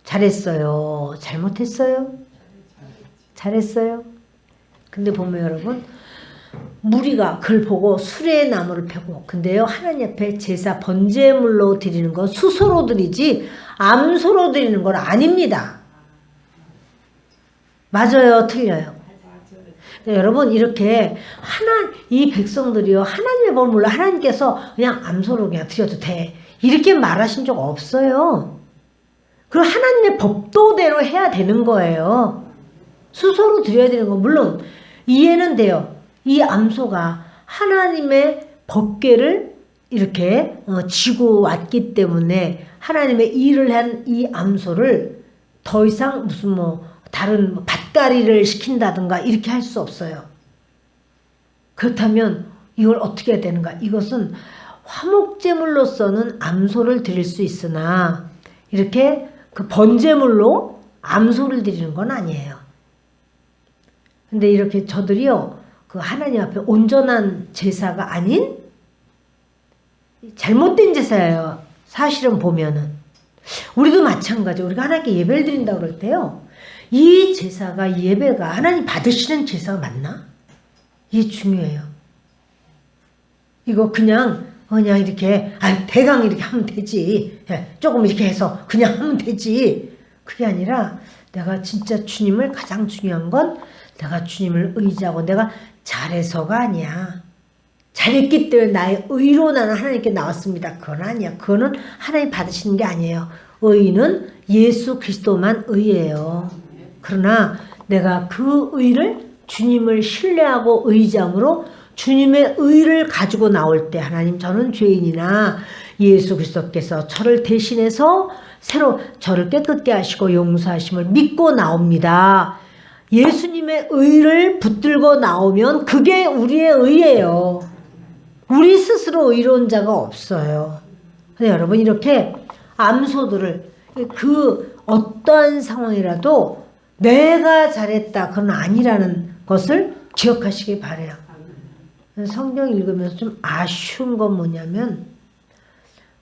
잘했어요? 잘못했어요? 잘했어요? 근데 보면 여러분, 무리가 그걸 보고 수레의 나무를 펴고, 근데요, 하나님 앞에 제사 번제물로 드리는 건 수소로 드리지 암소로 드리는 건 아닙니다. 맞아요? 틀려요? 네, 여러분, 이렇게 이 백성들이요, 하나님의 법을 몰라 하나님께서 그냥 암소로 그냥 드려도 돼, 이렇게 말하신 적 없어요. 그리고 하나님의 법도대로 해야 되는 거예요. 수소로 드려야 되는 거 물론 이해는 돼요. 이 암소가 하나님의 법궤를 이렇게 지고 왔기 때문에 하나님의 일을 한 이 암소를 더 이상 무슨 다른 밭가리를 시킨다든가 이렇게 할 수 없어요. 그렇다면 이걸 어떻게 해야 되는가? 이것은 화목제물로서는 암소를 드릴 수 있으나 이렇게 그 번제물로 암소를 드리는 건 아니에요. 근데 이렇게 저들이요, 그 하나님 앞에 온전한 제사가 아닌 잘못된 제사예요. 사실은 보면은. 우리도 마찬가지. 우리가 하나님께 예배를 드린다고 그럴 때요, 이 제사가, 이 예배가 하나님 받으시는 제사가 맞나? 이게 중요해요. 이거 그냥 이렇게, 대강 이렇게 하면 되지. 조금 이렇게 해서 그냥 하면 되지. 그게 아니라 내가 진짜 주님을, 가장 중요한 건 내가 주님을 의지하고 내가 잘해서가 아니야. 잘했기 때문에 나의 의로 나는 하나님께 나왔습니다. 그건 아니야. 그거는 하나님 받으시는 게 아니에요. 의는 예수 그리스도만 의예요. 그러나 내가 그 의를 주님을 신뢰하고 의지함으로 주님의 의를 가지고 나올 때, 하나님 저는 죄인이나 예수 그리스도께서 저를 대신해서 새로 저를 깨끗게 하시고 용서하심을 믿고 나옵니다. 예수님의 의를 붙들고 나오면 그게 우리의 의예요. 우리 스스로 의로운 자가 없어요. 근데 여러분, 이렇게 암소들을 그 어떠한 상황이라도 내가 잘했다, 그건 아니라는 것을 기억하시기 바라요. 성경 읽으면서 좀 아쉬운 건 뭐냐면,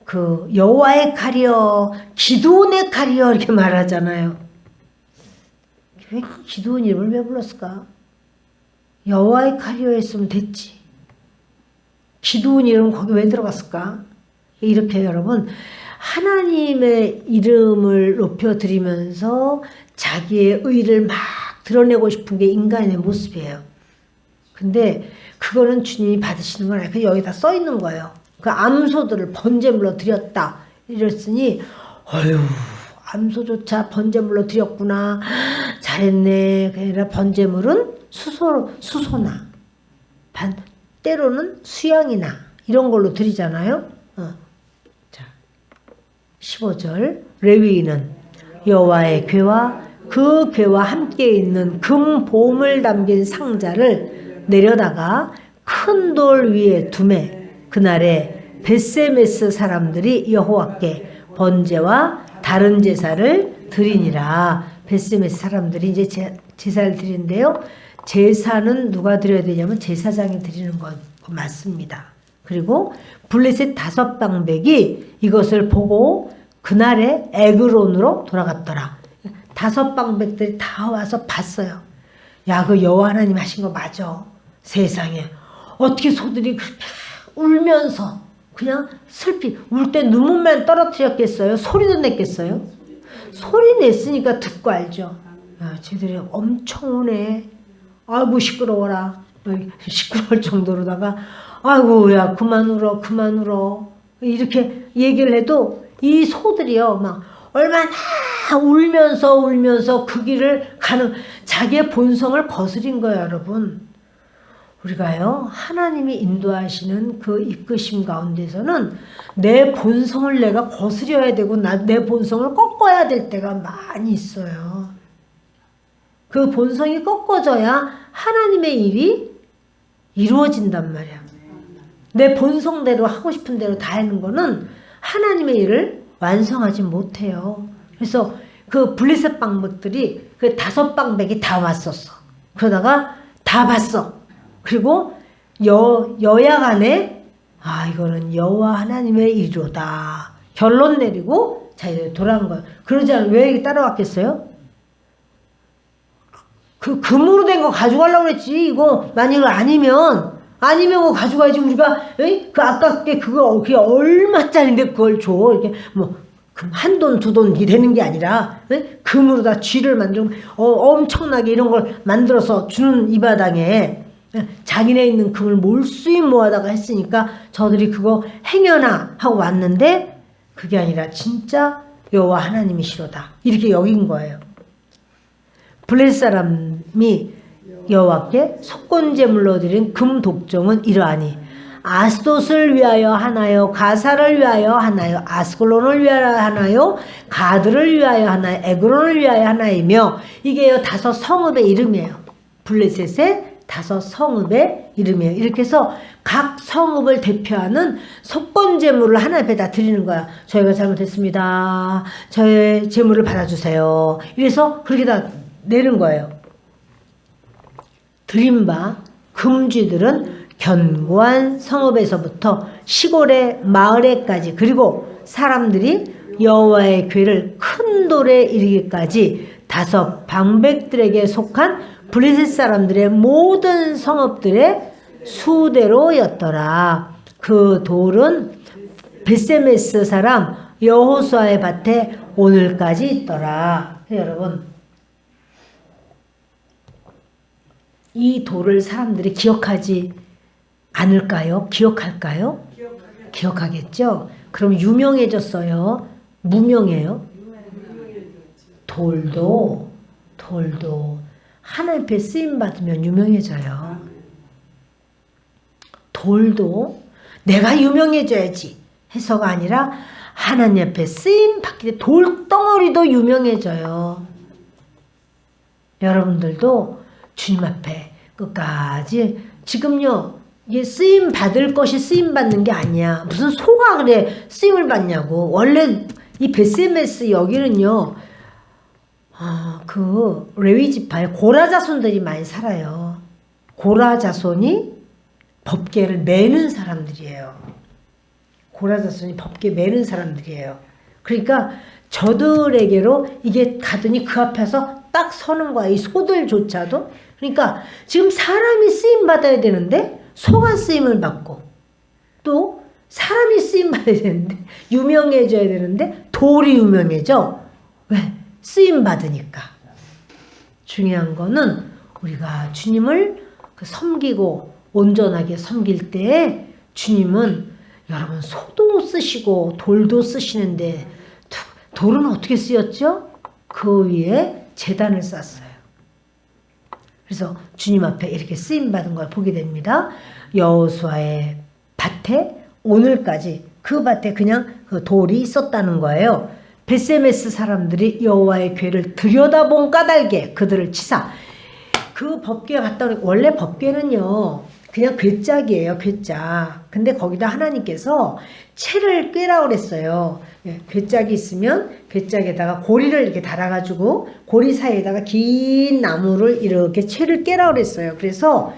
그 여호와의 칼이여, 기드온의 칼이여 이렇게 말하잖아요. 왜 기드온 이름을 왜 불렀을까? 여호와의 칼이여 했으면 됐지. 기드온 이름 거기 왜 들어갔을까? 이렇게 여러분, 하나님의 이름을 높여드리면서 자기의 의를 막 드러내고 싶은 게 인간의 모습이에요. 근데 그거는 주님이 받으시는 건 아니에요. 여기다 써 있는 거예요. 그 암소들을 번제물로 드렸다 이랬으니, 어휴, 암소조차 번제물로 드렸구나, 잘했네. 그게 아니라 번제물은 수소나 때로는 수양이나 이런 걸로 드리잖아요. 자, 15절. 레위인은 여호와의 궤와 그 궤와 함께 있는 금 보물 담긴 상자를 내려다가 큰 돌 위에 두매 그날에 벳세메스 사람들이 여호와께 번제와 다른 제사를 드리니라. 벳세메스 사람들이 이제 제사를 드리는데요. 제사는 누가 드려야 되냐면 제사장이 드리는 건 맞습니다. 그리고 블레셋 5방백이 이것을 보고 그날에 에그론으로 돌아갔더라. 5방백들이 다 와서 봤어요. 야, 그 여호와 하나님 하신 거 맞아. 세상에 어떻게 소들이 그렇게 울면서 그냥 슬피, 울 때 눈물만 떨어뜨렸겠어요? 소리도 냈겠어요? 소리 냈으니까 듣고 알죠. 야, 쟤들이 엄청 우네. 아이고 시끄러워라. 시끄러울 정도로다가 아이고 야 그만 울어 이렇게 얘기를 해도 이 소들이요 막 얼마나 울면서 그 길을 가는, 자기의 본성을 거스린 거예요. 여러분, 우리가요 하나님이 인도하시는 그 이끄심 가운데서는 내 본성을 내가 거스려야 되고 내 본성을 꺾어야 될 때가 많이 있어요. 그 본성이 꺾어져야 하나님의 일이 이루어진단 말이야. 내 본성대로 하고 싶은 대로 다 하는 거는 하나님의 일을 완성하지 못해요. 그래서 그 블레셋 방백들이 그 5방백이 다 왔었어. 그러다가 다 봤어. 그리고 여야간에 이거는 여호와 하나님의 일이로다 결론 내리고 자기들이 돌아간 거예요. 그러지 않으면 왜 따라왔겠어요? 그 금으로 된 거 가져가려고 그랬지. 이거 만약에 아니면 그거 가져가야지. 우리가 그 아깝게 그게 얼마짜리인데 그걸 줘. 이렇게 뭐 한 돈, 2돈 이게 되는 게 아니라 금으로 다 쥐를 만들고 엄청나게 이런 걸 만들어서 주는 이 바당에 자기네 있는 금을 몰수입 모아다가 했으니까 저들이 그거 행여나 하고 왔는데 그게 아니라 진짜 여호와 하나님이시로다 이렇게 여긴 거예요. 블레셋 사람이 여호와께 속건제물로 드린 금 독종은 이러하니 아스돗을 위하여 하나요, 가사를 위하여 하나요, 아스글론을 위하여 하나요, 가드를 위하여 하나요, 에그론을 위하여 하나이며, 이게요 5 성읍의 이름이에요. 블레셋의 5 성읍의 이름이에요. 이렇게 해서 각 성읍을 대표하는 속건 제물을 하나님 앞에다 드리는 거야. 저희가 잘못했습니다. 저의 제물을 받아주세요. 이래서 그렇게 다 내는 거예요. 드린 바 금쥐들은 견고한 성읍에서부터 시골의 마을에까지 그리고 사람들이 여호와의 궤를 큰 돌에 이르기까지 5 방백들에게 속한 블레셋 사람들의 모든 성읍들의 수대로였더라. 그 돌은 벳세메스 사람 여호수아의 밭에 오늘까지 있더라. 여러분, 이 돌을 사람들이 기억하지 않을까요? 기억할까요? 기억하겠죠? 그럼 유명해졌어요? 무명해요? 돌도 하나님 앞에 쓰임받으면 유명해져요. 돌도 내가 유명해져야지 해서가 아니라 하나님 앞에 쓰임받기 때문에 돌덩어리도 유명해져요. 여러분들도 주님 앞에 끝까지 지금요 이게 쓰임 받을 것이 쓰임 받는 게 아니야. 무슨 소가 그래 쓰임을 받냐고. 원래 이 벳세메스 여기는요 그 레위 지파에 고라 자손들이 많이 살아요. 고라 자손이 법궤를 매는 사람들이에요. 고라 자손이 법궤 매는 사람들이에요. 그러니까 저들에게로 이게 가더니 그 앞에서 딱 서는 거야. 이 소들조차도. 그러니까 지금 사람이 쓰임 받아야 되는데 소가 쓰임을 받고 또 사람이 쓰임 받아야 되는데 유명해져야 되는데 돌이 유명해져. 왜? 쓰임 받으니까. 중요한 거는 우리가 주님을 섬기고 온전하게 섬길 때 주님은 여러분 소도 쓰시고 돌도 쓰시는데 돌은 어떻게 쓰였죠? 그 위에 제단을 쌓았어요. 그래서 주님 앞에 이렇게 쓰임받은 걸 보게 됩니다. 여호수아의 밭에 오늘까지 그 밭에 그냥 그 돌이 있었다는 거예요. 벳세메스 사람들이 여호와의 궤를 들여다본 까닭에 그들을 치사. 그 법궤에 갔다 오니까 원래 법궤는요 그냥 궤짝이에요. 궤짝. 근데 거기다 하나님께서 채를 꿰라 그랬어요. 궤짝이 있으면 궤짝에다가 고리를 이렇게 달아가지고 고리 사이에다가 긴 나무를 이렇게 채를 꿰라 그랬어요. 그래서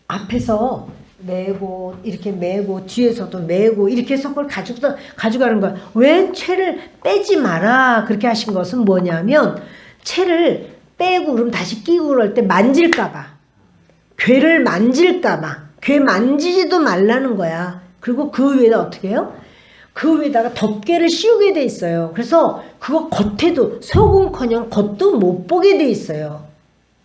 앞에서 매고 이렇게 매고 뒤에서도 매고 이렇게 해서 그걸 가져가는 거야. 왜 채를 빼지 마라 그렇게 하신 것은 뭐냐면 채를 빼고 그럼 다시 끼고 그럴 때 만질까 봐. 궤를 만질까 봐. 궤 만지지도 말라는 거야. 그리고 그 위에다 어떻게 해요? 그 위에다가 덮개를 씌우게 돼 있어요. 그래서 그거 겉에도 속은커녕 겉도 못 보게 돼 있어요.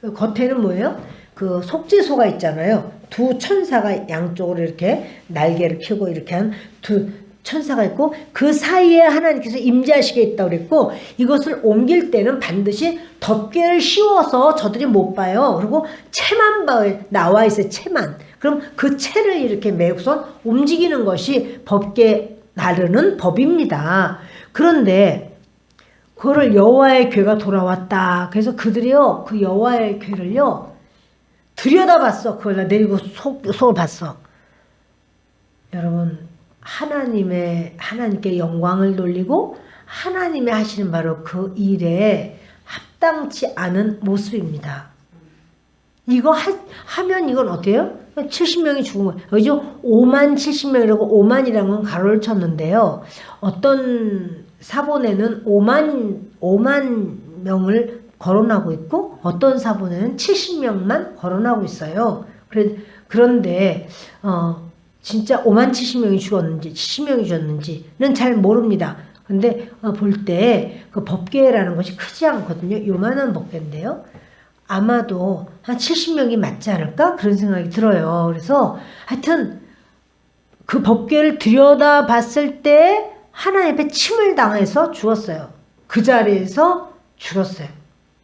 겉에는 뭐예요? 그 속죄소가 있잖아요. 2 천사가 양쪽으로 이렇게 날개를 펴고 이렇게 한 2 천사가 있고 그 사이에 하나님께서 임재하시게 있다고 그랬고 이것을 옮길 때는 반드시 덮개를 씌워서 저들이 못 봐요. 그리고 채만 나와 있어요. 채만. 그럼 그 채를 이렇게 메고선 움직이는 것이 법궤 나르는 법입니다. 그런데 그거를 여호와의 궤가 돌아왔다. 그래서 그들이요 그 여호와의 궤를요 들여다봤어. 그걸 내리고 속을 봤어. 여러분 하나님께 영광을 돌리고 하나님의 하시는 바로 그 일에 합당치 않은 모습입니다. 이거 하면 이건 어때요? 70명이 죽은 거예요. 여기죠 5만 70명이라고 5만이라는 건 가로를 쳤는데요. 어떤 사본에는 5만 명을 거론하고 있고 어떤 사본에는 70명만 거론하고 있어요. 그런데 진짜 5만 70명이 죽었는지 70명이 죽었는지는 잘 모릅니다. 근데 볼 때 그 법궤라는 것이 크지 않거든요. 요만한 법궤인데요. 아마도 한 70명이 맞지 않을까? 그런 생각이 들어요. 그래서 하여튼 그 법궤를 들여다봤을 때 하나님 앞에 침을 당해서 죽었어요. 그 자리에서 죽었어요.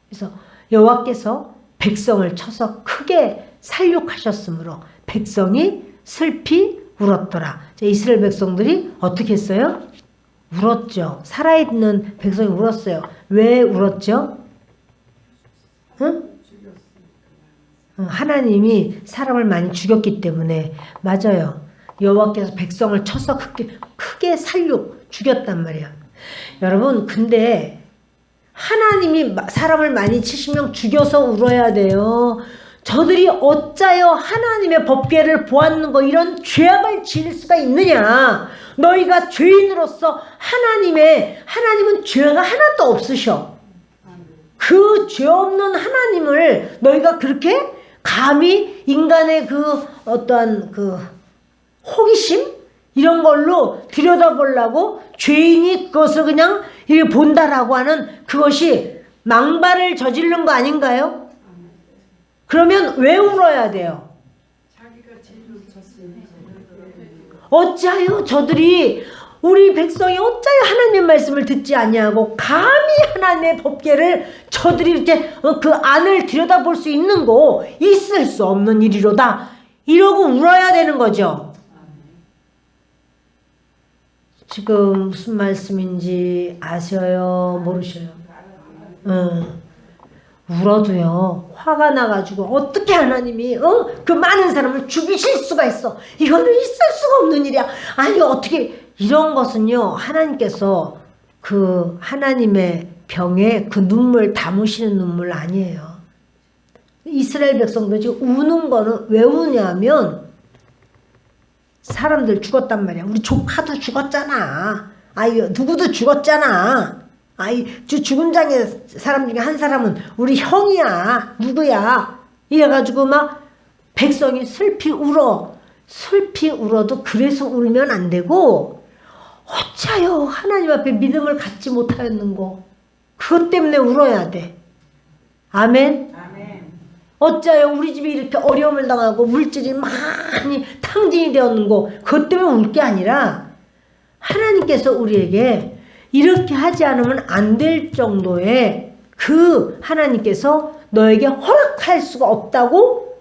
그래서 여호와께서 백성을 쳐서 크게 살육하셨으므로 백성이 슬피 울었더라. 이스라엘 백성들이 어떻게 했어요? 울었죠. 살아있는 백성이 울었어요. 왜 울었죠? 응? 하나님이 사람을 많이 죽였기 때문에. 맞아요. 여호와께서 백성을 쳐서 크게 죽였단 말이야. 여러분, 근데 하나님이 사람을 많이 치시면 죽여서 울어야 돼요. 저들이 어짜여 하나님의 법궤를 보았는고 이런 죄악을 지을 수가 있느냐. 너희가 죄인으로서 하나님은 죄가 하나도 없으셔. 그 죄 없는 하나님을 너희가 그렇게 감히 인간의 그 어떠한 그 호기심 이런 걸로 들여다보려고 죄인이 그것을 그냥 이렇게 본다라고 하는 그것이 망발을 저지른 거 아닌가요? 그러면 왜 울어야 돼요? 어찌하여 저들이 우리 백성이 어찌하여 하나님의 말씀을 듣지 아니하고 감히 하나님의 법궤를 저들이 이렇게 그 안을 들여다볼 수 있는 거 있을 수 없는 일이로다 이러고 울어야 되는 거죠. 지금 무슨 말씀인지 아셔요? 모르셔요? 울어도요 화가 나가지고 어떻게 하나님이 그 많은 사람을 죽이실 수가 있어. 이거는 있을 수가 없는 일이야. 아니 어떻게 이런 것은요 하나님께서 그 하나님의 병에 그 눈물 담으시는 눈물 아니에요. 이스라엘 백성도 지금 우는 거는 왜 우냐면 사람들 죽었단 말이야. 우리 조카도 죽었잖아. 아이 누구도 죽었잖아. 아이 죽은 장의 사람 중에 한 사람은 우리 형이야. 누구야. 이래가지고 막 백성이 슬피 울어도 그래서 울면 안 되고 어찌하여 하나님 앞에 믿음을 갖지 못하였는고 그것 때문에 울어야 돼. 아멘. 어찌하여 우리 집이 이렇게 어려움을 당하고 물질이 많이 탕진이 되었는고 그것 때문에 울 게 아니라 하나님께서 우리에게 이렇게 하지 않으면 안 될 정도의 그 하나님께서 너에게 허락할 수가 없다고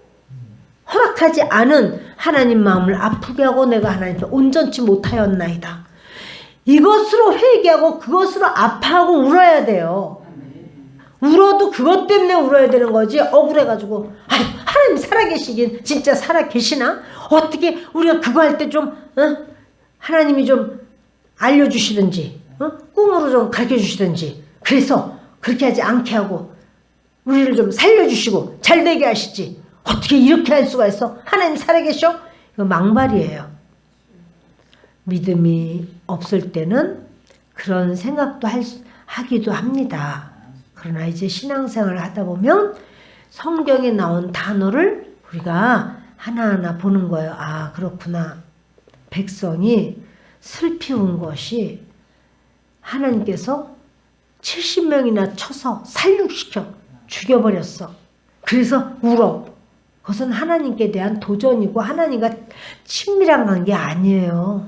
허락하지 않은 하나님 마음을 아프게 하고 내가 하나님께 온전치 못하였나이다. 이것으로 회개하고 그것으로 아파하고 울어야 돼요. 울어도 그것 때문에 울어야 되는 거지. 억울해가지고 하나님 살아계시긴 진짜 살아계시나? 어떻게 우리가 그거 할 때 좀 하나님이 좀 알려주시든지 꿈으로 좀 가르쳐주시든지 그래서 그렇게 하지 않게 하고 우리를 좀 살려주시고 잘되게 하시지. 어떻게 이렇게 할 수가 있어? 하나님 살아계셔? 이거 망발이에요. 믿음이 없을 때는 그런 생각도 하기도 합니다. 그러나 이제 신앙생활을 하다 보면 성경에 나온 단어를 우리가 하나하나 보는 거예요. 아 그렇구나. 백성이 슬피 운 것이 하나님께서 70명이나 쳐서 살육시켜 죽여버렸어. 그래서 울어. 그것은 하나님께 대한 도전이고 하나님과 친밀한 관계 아니에요.